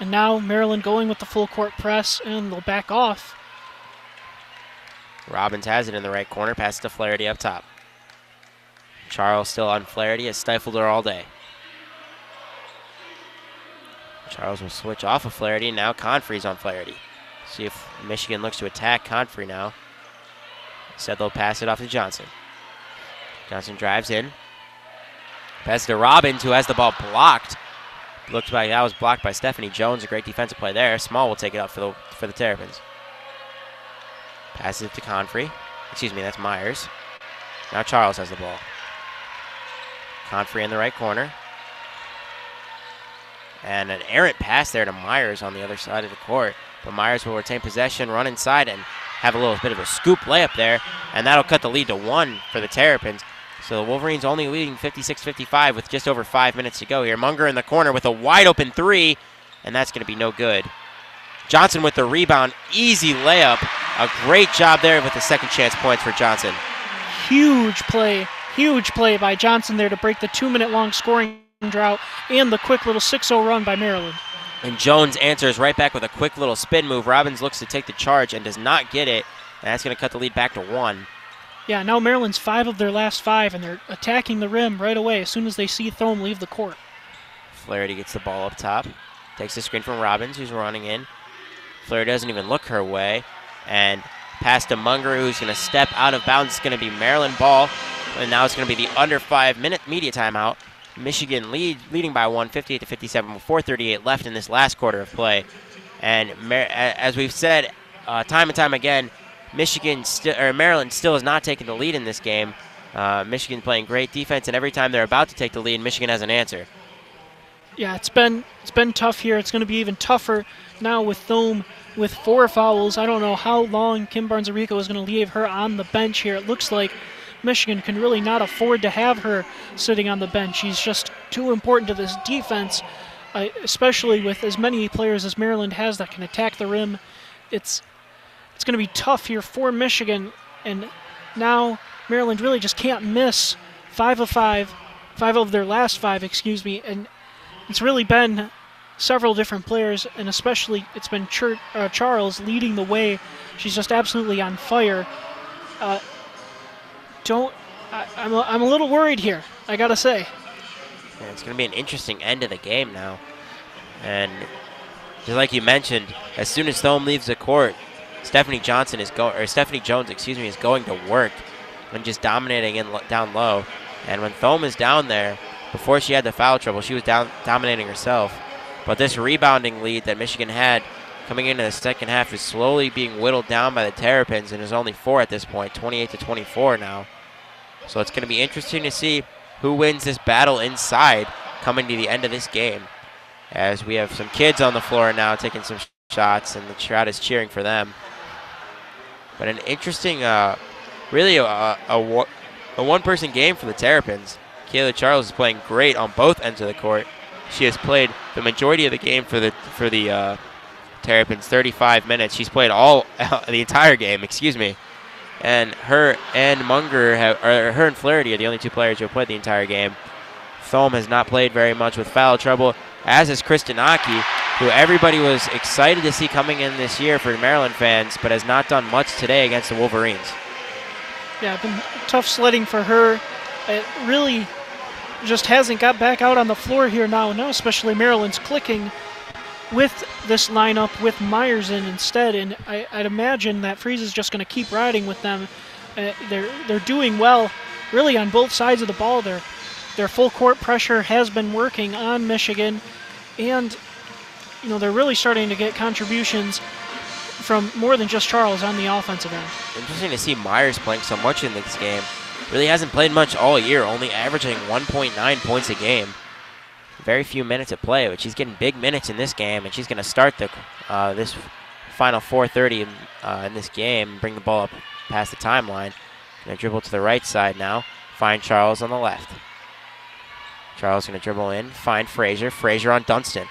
And now Maryland going with the full court press, and they'll back off. Robbins has it in the right corner. Passes to Flaherty up top. Charles still on Flaherty. Has stifled her all day. Charles will switch off of Flaherty. Now Confrey's on Flaherty. See if Michigan looks to attack Confrey now. Said they'll pass it off to Johnson. Johnson drives in. Passes to Robbins, who has the ball blocked. Looks like that was blocked by Stephanie Jones. A great defensive play there. Small will take it up for the Terrapins. Passes it to Confrey. Excuse me, that's Myers. Now Charles has the ball. Confrey in the right corner. And an errant pass there to Myers on the other side of the court. But Myers will retain possession, run inside, and have a little bit of a scoop layup there. And that'll cut the lead to 1 for the Terrapins. So the Wolverines only leading 56-55 with just over 5 minutes to go here. Munger in the corner with a wide open 3, and that's going to be no good. Johnson with the rebound, easy layup. A great job there with the second chance points for Johnson. Huge play by Johnson there to break the 2-minute-long scoring drought and the quick little 6-0 run by Maryland. And Jones answers right back with a quick little spin move. Robbins looks to take the charge and does not get it, and that's going to cut the lead back to 1. Yeah, now Maryland's 5 of their last 5, and they're attacking the rim right away as soon as they see Thome leave the court. Flaherty gets the ball up top. Takes the screen from Robbins, who's running in. Flaherty doesn't even look her way. And pass to Munger, who's going to step out of bounds. It's going to be Maryland ball. And now it's going to be the under 5-minute media timeout. Michigan leading by 1, 58-57, with 4:38 left in this last quarter of play. And as we've said time and time again, Maryland still has not taken the lead in this game. Michigan playing great defense, and every time they're about to take the lead, Michigan has an answer. Yeah, it's been tough here. It's going to be even tougher now with Thome with 4 fouls. I don't know how long Kim Barnes-Arico is going to leave her on the bench here. It looks like Michigan can really not afford to have her sitting on the bench. She's just too important to this defense, especially with as many players as Maryland has that can attack the rim. It's going to be tough here for Michigan, and now Maryland really just can't miss 5 of their last 5, excuse me, and it's really been several different players, and especially it's been Charles leading the way. She's just absolutely on fire. I'm a little worried here, I gotta say. Yeah, it's going to be an interesting end of the game now. And just like you mentioned, as soon as Thome leaves the court, Stephanie Jones is going to work and just dominating down low. And when Thome is down there, before she had the foul trouble, she was dominating herself. But this rebounding lead that Michigan had coming into the second half is slowly being whittled down by the Terrapins, and is only 4 at this point, 28-24 now. So it's going to be interesting to see who wins this battle inside coming to the end of this game, as we have some kids on the floor now taking some shots, and the crowd is cheering for them. But an interesting, really a one-person game for the Terrapins. Kayla Charles is playing great on both ends of the court. She has played the majority of the game for the Terrapins, 35 minutes. She's played the entire game, excuse me. And her and her and Flaherty are the only 2 players who have played the entire game. Thome has not played very much with foul trouble, as is Kristen Aki, who everybody was excited to see coming in this year for Maryland fans, but has not done much today against the Wolverines. Yeah, been tough sledding for her. It really just hasn't got back out on the floor here now. Now especially Maryland's clicking with this lineup with Myers in instead, and I'd imagine that Freeze is just going to keep riding with them. They're doing well really on both sides of the ball. Their full court pressure has been working on Michigan, And, they're really starting to get contributions from more than just Charles on the offensive end. Interesting to see Myers playing so much in this game. Really hasn't played much all year, only averaging 1.9 points a game. Very few minutes of play, but she's getting big minutes in this game, and she's going to start this final 4:30 in this game, bring the ball up past the timeline. Going to dribble to the right side now, find Charles on the left. Charles going to dribble in, find Frazier. Frazier on Dunston.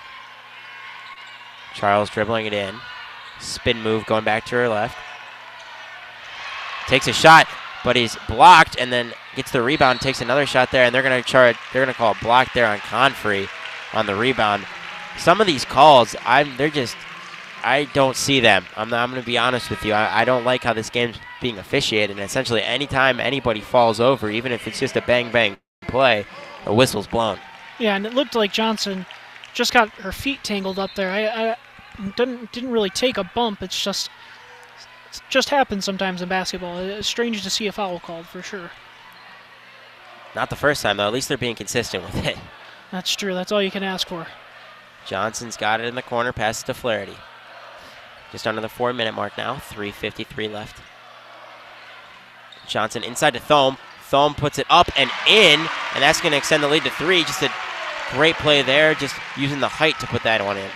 Charles dribbling it in. Spin move going back to her left. Takes a shot, but he's blocked, and then gets the rebound, takes another shot there, and they're going to call a block there on Confrey on the rebound. Some of these calls, I don't see them. I'm going to be honest with you. I don't like how this game's being officiated, and essentially anytime anybody falls over, even if it's just a bang-bang play, a whistle's blown. Yeah, and it looked like Johnson just got her feet tangled up there. I didn't really take a bump. It just happens sometimes in basketball. It's strange to see a foul called, for sure. Not the first time, though. At least they're being consistent with it. That's true. That's all you can ask for. Johnson's got it in the corner, passes to Flaherty. Just under the 4-minute mark now, 3:53 left. Johnson inside to Thome. Thome puts it up and in, and that's going to extend the lead to 3. Just a great play there, just using the height to put that one in.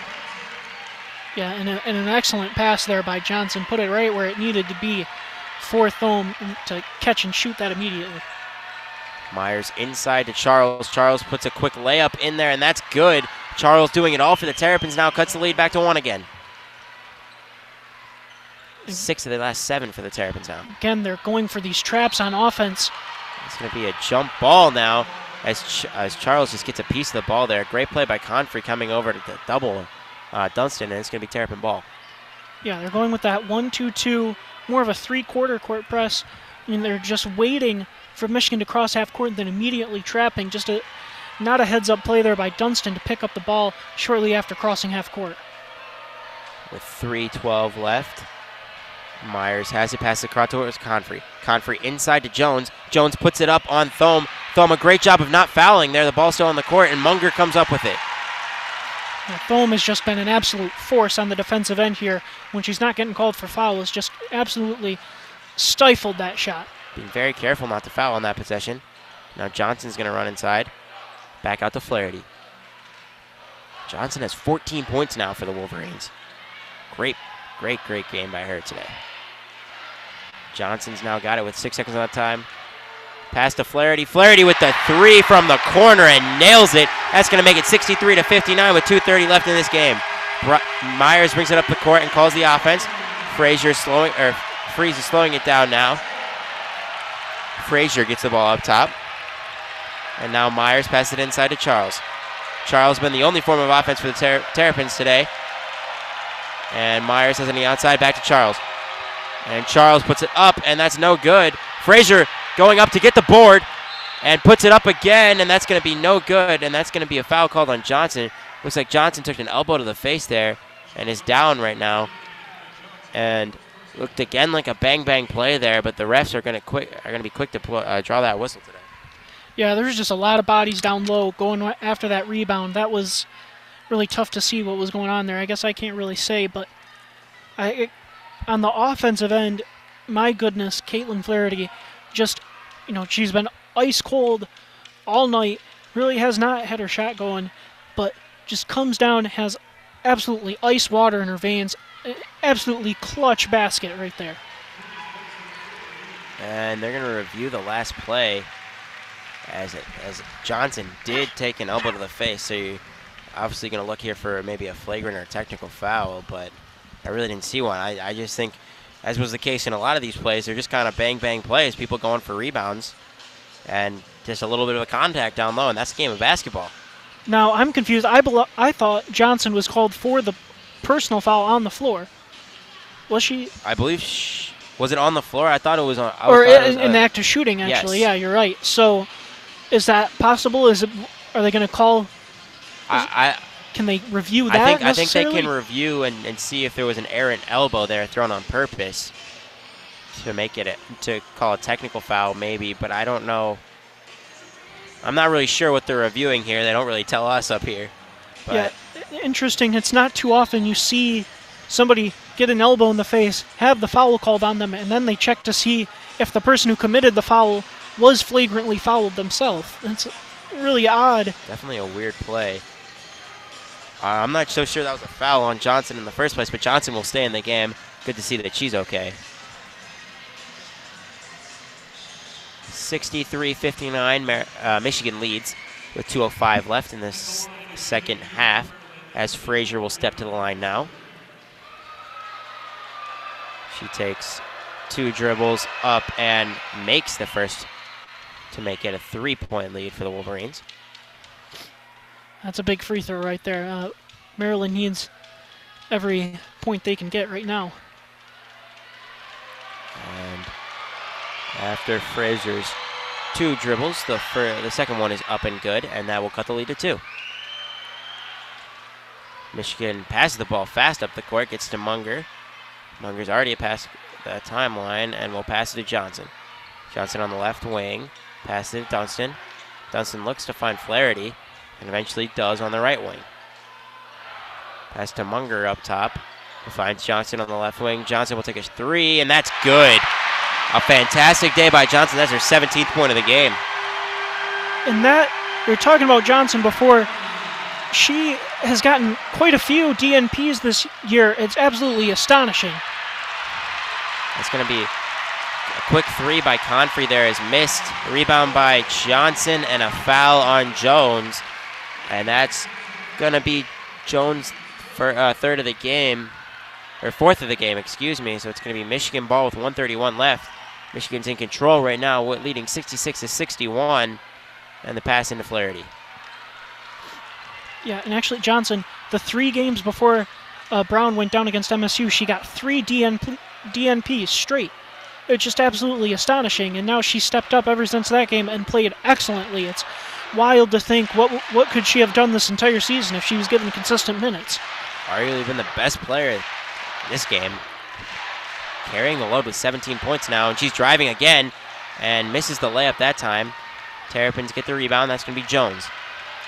Yeah, and an excellent pass there by Johnson. Put it right where it needed to be for Thome to catch and shoot that immediately. Myers inside to Charles. Charles puts a quick layup in there, and that's good. Charles doing it all for the Terrapins now, cuts the lead back to 1 again. 6 of the last 7 for the Terrapins now. Again, they're going for these traps on offense. It's going to be a jump ball now as Charles just gets a piece of the ball there. Great play by Confrey coming over to double Dunston, and it's going to be Terrapin ball. Yeah, they're going with that 1-2-2, more of a 3-quarter court press. And they're just waiting for Michigan to cross half court and then immediately trapping. Not a heads-up play there by Dunston to pick up the ball shortly after crossing half court. With 3:12 left, Myers has it past the crowd towards Confrey. Confrey inside to Jones. Jones puts it up on Thome. Thome, a great job of not fouling there. The ball's still on the court, and Munger comes up with it. Yeah, Thome has just been an absolute force on the defensive end here. When she's not getting called for fouls, just absolutely stifled that shot. Being very careful not to foul on that possession. Now Johnson's going to run inside. Back out to Flaherty. Johnson has 14 points now for the Wolverines. Great game by her today. Johnson's now got it with 6 seconds on time. Pass to Flaherty. Flaherty with the 3 from the corner and nails it. That's going to make it 63-59 with 2:30 left in this game. Myers brings it up the court and calls the offense. Freeze is slowing it down now. Frazier gets the ball up top. And now Myers passes it inside to Charles. Charles been the only form of offense for the Terrapins today. And Myers has it on the outside, back to Charles. And Charles puts it up, and that's no good. Frazier going up to get the board and puts it up again, and that's going to be no good, and that's going to be a foul called on Johnson. Looks like Johnson took an elbow to the face there and is down right now. And looked again like a bang-bang play there, but the refs are going to be quick to draw that whistle today. Yeah, there's just a lot of bodies down low going after that rebound. That was really tough to see what was going on there. I guess I can't really say, but on the offensive end, my goodness, Katelynn Flaherty just, she's been ice cold all night, really has not had her shot going, but just comes down, has absolutely ice water in her veins, absolutely clutch basket right there. And they're going to review the last play as Johnson did take an elbow to the face, so you're obviously going to look here for maybe a flagrant or technical foul, but I really didn't see one. I just think, as was the case in a lot of these plays, they're just kind of bang-bang plays, people going for rebounds, and just a little bit of a contact down low, and that's the game of basketball. Now, I'm confused. I thought Johnson was called for the personal foul on the floor. Was she? I believe was it on the floor? I thought it was on. An act of shooting, actually. Yes. Yeah, you're right. So, is that possible? Are they going to call? Can they review that? I think they can review and see if there was an errant elbow there thrown on purpose to make it to call a technical foul, maybe. But I don't know. I'm not really sure what they're reviewing here. They don't really tell us up here. But yeah, interesting. It's not too often you see somebody get an elbow in the face, have the foul called on them, and then they check to see if the person who committed the foul was flagrantly fouled themselves. It's really odd. Definitely a weird play. I'm not so sure that was a foul on Johnson in the first place, but Johnson will stay in the game. Good to see that she's okay. 63-59, Michigan leads with 2:05 left in this second half, as Frazier will step to the line now. She takes 2 dribbles up and makes the first to make it a 3-point lead for the Wolverines. That's a big free throw right there. Maryland needs every point they can get right now. And after Frazier's 2 dribbles, the second one is up and good, and that will cut the lead to 2. Michigan passes the ball fast up the court, gets to Munger. Munger's already past the timeline and will pass it to Johnson. Johnson on the left wing, passes it to Dunston. Dunston looks to find Flaherty, and eventually does on the right wing. Pass to Munger up top. Finds Johnson on the left wing. Johnson will take a 3, and that's good. A fantastic day by Johnson. That's her 17th point of the game. And that, we were talking about Johnson before. She has gotten quite a few DNPs this year. It's absolutely astonishing. That's going to be a quick 3 by Confrey there is missed. Rebound by Johnson and a foul on Jones. And that's going to be Jones' third of the game, or fourth of the game, excuse me. So it's going to be Michigan ball with 1:31 left. Michigan's in control right now, leading 66-61, and the pass into Flaherty. Yeah, and actually Johnson, the 3 games before Brown went down against MSU, she got 3 DNPs straight. It's just absolutely astonishing, and now she stepped up ever since that game and played excellently. It's wild to think what could she have done this entire season if she was given consistent minutes. Arguably been the best player in this game. Carrying the load with 17 points now, and she's driving again and misses the layup that time. Terrapins get the rebound. That's going to be Jones.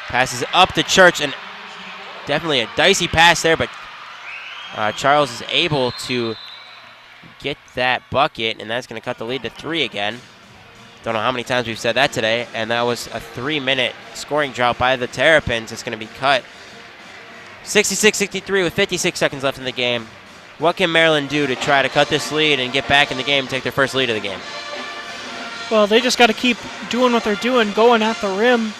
Passes up to Church, and definitely a dicey pass there, but Charles is able to get that bucket, and that's going to cut the lead to 3 again. Don't know how many times we've said that today, and that was a 3-minute scoring drought by the Terrapins. It's going to be cut 66-63 with 56 seconds left in the game. What can Maryland do to try to cut this lead and get back in the game and take their first lead of the game? Well, they just got to keep doing what they're doing, going at the rim.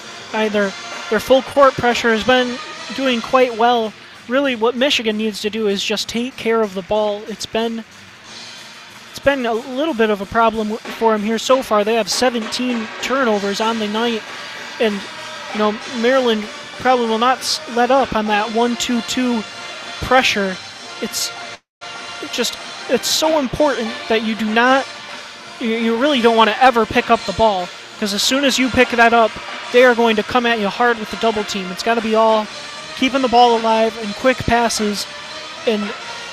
Their full court pressure has been doing quite well. Really, what Michigan needs to do is just take care of the ball. It's been a little bit of a problem for them here so far. They have 17 turnovers on the night, and Maryland probably will not let up on that 1-2-2 pressure. It's so important that you really don't want to ever pick up the ball, because as soon as you pick that up, they are going to come at you hard with the double team. It's got to be all keeping the ball alive and quick passes, and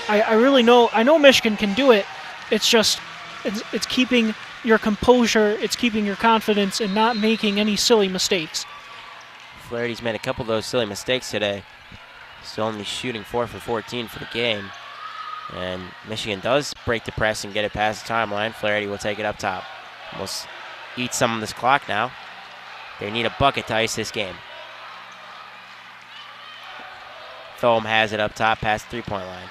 I know Michigan can do it. It's just it's keeping your composure, it's keeping your confidence, and not making any silly mistakes. Flaherty's made a couple of those silly mistakes today. Still only shooting 4 for 14 for the game. And Michigan does break the press and get it past the timeline. Flaherty will take it up top. Almost eat some of this clock now. They need a bucket to ice this game. Thome has it up top past the 3-point line.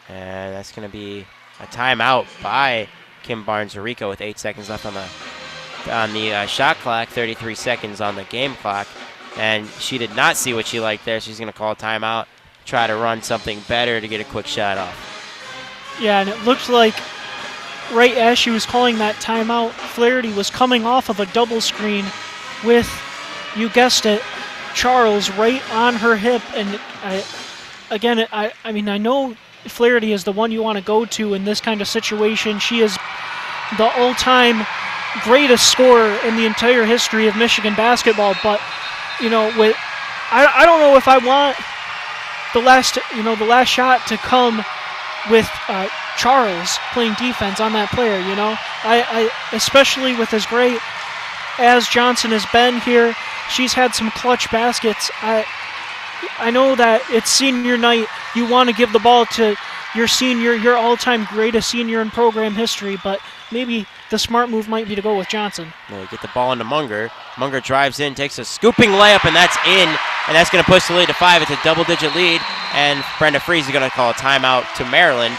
And that's going to be a timeout by Kim Barnes-Arico with 8 seconds left on the shot clock, 33 seconds on the game clock. And she did not see what she liked there. She's going to call a timeout, try to run something better to get a quick shot off. Yeah, and it looked like right as she was calling that timeout, Flaherty was coming off of a double screen with, you guessed it, Charles right on her hip. And I know Flaherty is the one you want to go to in this kind of situation. She is the all-time greatest scorer in the entire history of Michigan basketball, but I don't know if I want the last shot to come with Charles playing defense on that player. I especially with as great as Johnson has been here, she's had some clutch baskets. I know that it's senior night. You want to give the ball to your senior, your all-time greatest senior in program history, but maybe the smart move might be to go with Johnson. Well, get the ball into Munger. Munger drives in, takes a scooping layup, and that's in. And that's going to push the lead to 5. It's a double-digit lead, and Brenda Fries is going to call a timeout to Maryland.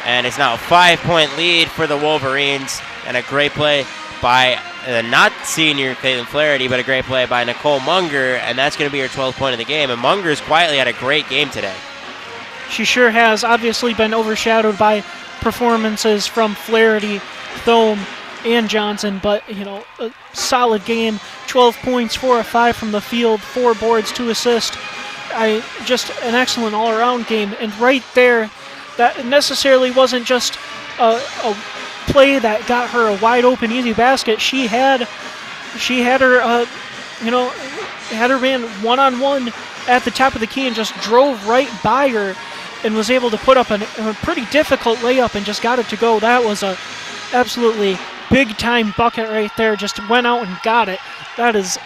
And it's now a 5-point lead for the Wolverines, and a great play by not senior Katelynn Flaherty, but a great play by Nicole Munger, and that's going to be her 12th point of the game. And Munger's quietly had a great game today. She sure has. Obviously been overshadowed by performances from Flaherty, Thome, and Johnson, but a solid game. 12 points, 4 of 5 from the field, 4 boards, 2 assists. Just an excellent all-around game. And right there, that necessarily wasn't just a play that got her a wide open, easy basket. She had her, had her man one-on-one at the top of the key and just drove right by her and was able to put up a pretty difficult layup and just got it to go. That was a absolutely big-time bucket right there. Just went out and got it. That is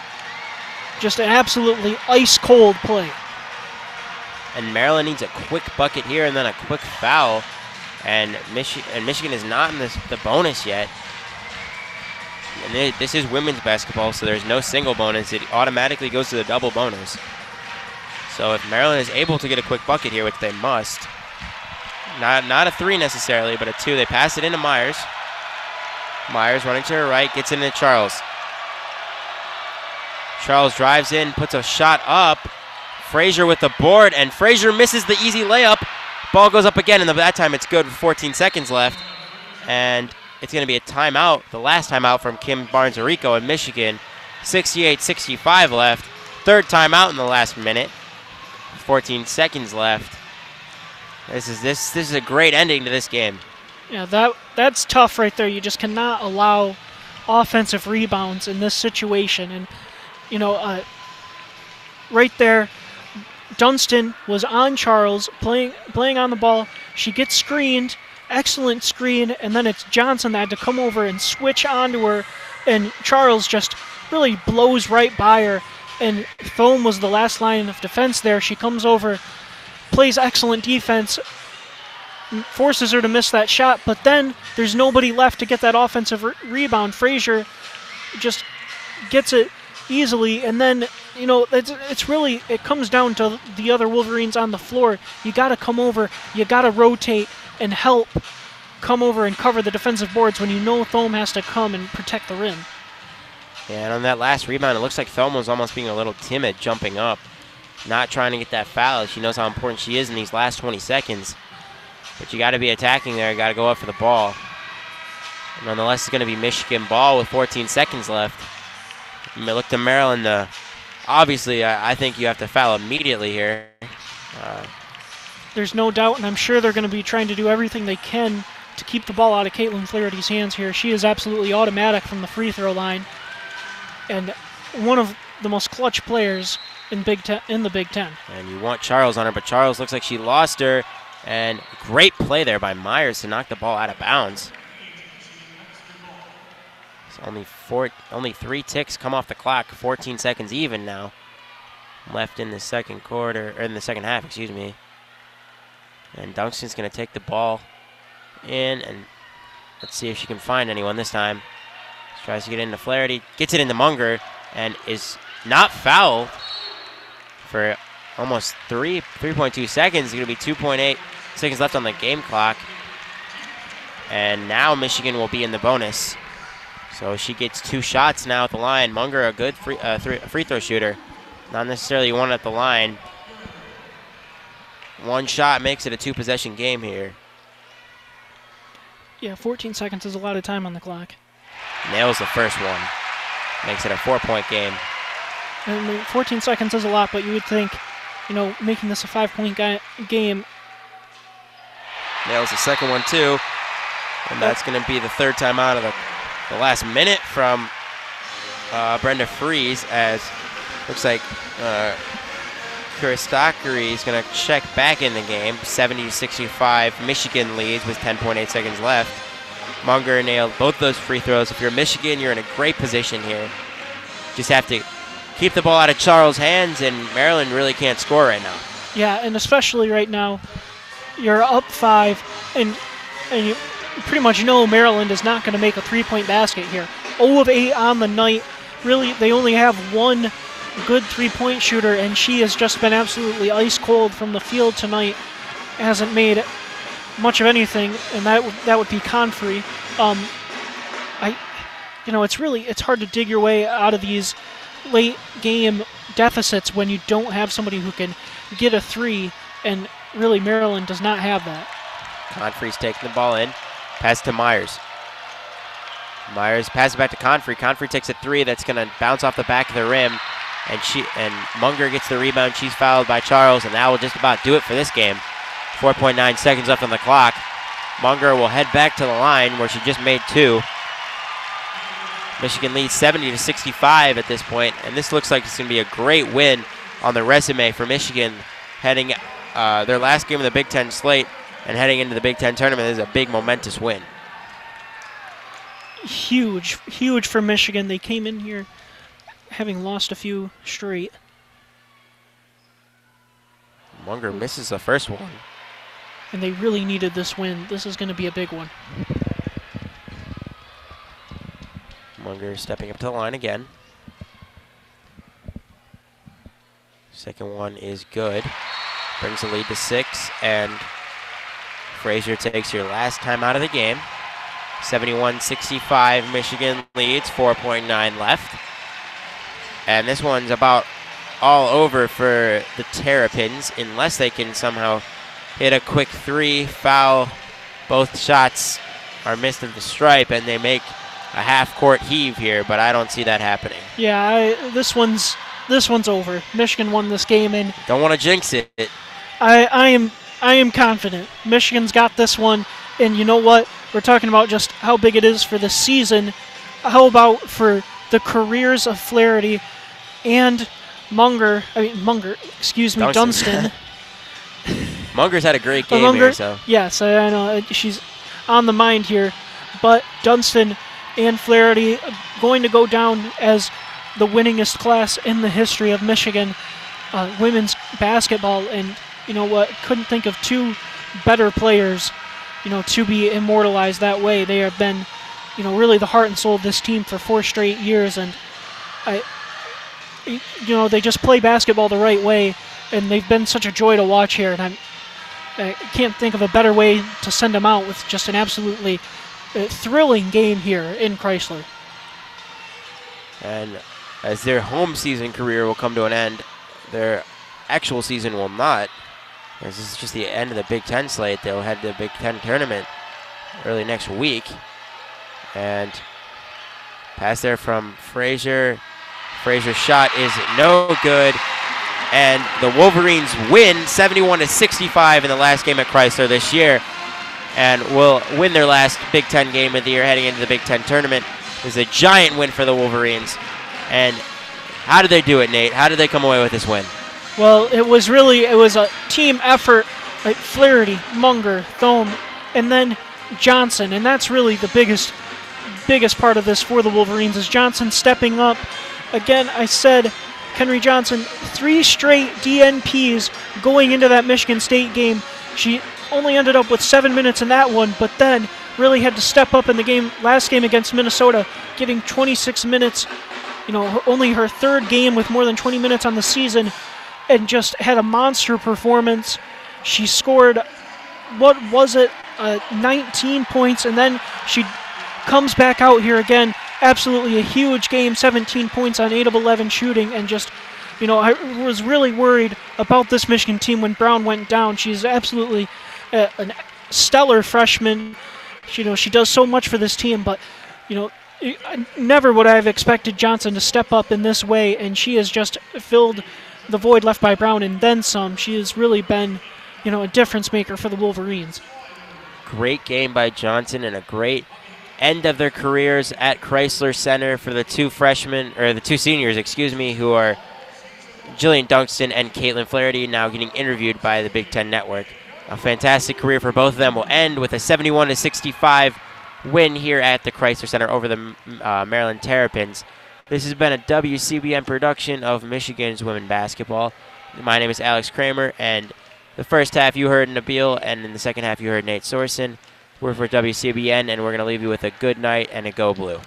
just an absolutely ice-cold play. And Maryland needs a quick bucket here and then a quick foul. And Michigan is not in the bonus yet. And this is women's basketball, so there's no single bonus. It automatically goes to the double bonus. So if Maryland is able to get a quick bucket here, which they must, not a 3 necessarily, but a 2, they pass it into Myers. Myers running to her right, gets into Charles. Charles drives in, puts a shot up. Frazier with the board, and Frazier misses the easy layup. Ball goes up again, and that time it's good with 14 seconds left. And it's going to be a timeout, the last timeout from Kim Barnes-Arico in Michigan. 68-65 left. Third timeout in the last minute. 14 seconds left. This is a great ending to this game. Yeah, that's tough right there. You just cannot allow offensive rebounds in this situation. And, right there, Dunston was on Charles, playing on the ball. She gets screened, excellent screen, and then it's Johnson that had to come over and switch onto her, and Charles just really blows right by her, and Thome was the last line of defense there. She comes over, plays excellent defense, forces her to miss that shot, but then there's nobody left to get that offensive rebound. Frazier just gets it easily, and then it comes down to the other Wolverines on the floor. You got to come over, you got to rotate and help come over and cover the defensive boards when you know Thome has to come and protect the rim. Yeah, and on that last rebound, it looks like Thome was almost being a little timid, jumping up, not trying to get that foul. She knows how important she is in these last 20 seconds. But you got to be attacking there, you got to go up for the ball. And nonetheless, it's going to be Michigan ball with 14 seconds left. You may look to Maryland. Obviously, I think you have to foul immediately here. There's no doubt, and I'm sure they're going to be trying to do everything they can to keep the ball out of Katelynn Flaherty's hands here. She is absolutely automatic from the free throw line, and one of the most clutch players in the Big Ten. And you want Charles on her, but Charles looks like she lost her, and great play there by Myers to knock the ball out of bounds. Only 3 ticks come off the clock. 14 seconds even now left in the second quarter, or in the second half, excuse me. And Dunston's going to take the ball in, and let's see if she can find anyone this time. She tries to get into Flaherty, gets it into Munger, and is not fouled for almost 3.2 seconds. It's going to be 2.8 seconds left on the game clock. And now Michigan will be in the bonus. So she gets 2 shots now at the line. Munger, a good free throw shooter. Not necessarily one at the line. 1 shot makes it a 2-possession game here. Yeah, 14 seconds is a lot of time on the clock. Nails the first one. Makes it a 4-point game. And 14 seconds is a lot, but you would think, making this a 5-point game. Nails the second one too. And that's going to be the 3rd time out of the last minute from Brenda Fries, as looks like Kuristokiri is going to check back in the game. 70-65, Michigan leads with 10.8 seconds left. Munger nailed both those free throws. If you're Michigan, you're in a great position here. just have to keep the ball out of Charles' hands, and Maryland really can't score right now. Yeah, and especially right now, you're up 5, and you pretty much know Maryland is not going to make a three-point basket here. 0 of 8 on the night. Really, they only have one good three-point shooter, and she has just been absolutely ice cold from the field tonight. Hasn't made much of anything, and that would be Confrey. It's hard to dig your way out of these late game deficits when you don't have somebody who can get a three, and really Maryland does not have that. Confrey's taking the ball in, pass to Myers. Myers passes back to Confrey. Confrey takes a three that's going to bounce off the back of the rim, and Munger gets the rebound. She's fouled by Charles, and that will just about do it for this game. 4.9 seconds left on the clock. Munger will head back to the line where she just made 2. Michigan leads 70-65 at this point, and this looks like it's going to be a great win on the resume for Michigan heading their last game of the Big Ten slate and heading into the Big Ten tournament. This is a big momentous win. Huge for Michigan. They came in here having lost a few straight. Munger misses the first one. And they really needed this win. This is going to be a big one. Munger stepping up to the line again. Second one is good. Brings the lead to 6, and Frazier takes your last time out of the game. 71-65, Michigan leads, 4.9 left. And this one's about all over for the Terrapins unless they can somehow hit a quick 3, foul. Both shots are missed at the stripe, and they make a half-court heave here, but I don't see that happening. Yeah, this one's over. Michigan won this game, and don't want to jinx it. I am confident. Michigan's got this one, and you know what? We're talking about just how big it is for the season. How about for the careers of Flaherty and Dunston. Munger's had a great game here, so. Yes, I know she's on the mind here, but Dunston and Flaherty going to go down as the winningest class in the history of Michigan women's basketball, and you know what? Couldn't think of 2 better players, to be immortalized that way. They have been, really the heart and soul of this team for 4 straight years, and they just play basketball the right way, and they've been such a joy to watch here, and I can't think of a better way to send them out with just an absolutely thrilling game here in Chrysler. And as their home season career will come to an end, their actual season will not. As this is just the end of the Big Ten slate. They'll head to the Big Ten tournament early next week. And pass there from Frazier. Frazier's shot is no good. And the Wolverines win 71-65 in the last game at Chrysler this year, and will win their last Big Ten game of the year heading into the Big Ten tournament. It was a giant win for the Wolverines. And how did they do it, Nate? How did they come away with this win? Well, it was a team effort. Like Flaherty, Munger, Thome, and then Johnson, and that's really the biggest part of this for the Wolverines is Johnson stepping up. Again, I said Kenry Johnson, 3 straight DNPs going into that Michigan State game. She only ended up with 7 minutes in that one, but then really had to step up in the last game against Minnesota, getting 26 minutes, only her 3rd game with more than 20 minutes on the season, and just had a monster performance. She scored, 19 points, and then she comes back out here again. Absolutely a huge game, 17 points on 8 of 11 shooting, and just, I was really worried about this Michigan team when Brown went down. She's absolutely a stellar freshman. She does so much for this team, but, never would I have expected Johnson to step up in this way, and she has just filled the void left by Brown and then some. She has really been, a difference maker for the Wolverines. Great game by Johnson and a great end of their careers at Chrysler Center for the 2 seniors, who are Jillian Dunston and Katelynn Flaherty, now getting interviewed by the Big Ten Network. A fantastic career for both of them will end with a 71-65 win here at the Chrysler Center over the Maryland Terrapins. This has been a WCBN production of Michigan's women basketball. My name is Alex Kramer, and the first half you heard Nabil, and in the second half you heard Nate Sorsen. We're for WCBN, and we're going to leave you with a good night and a go blue.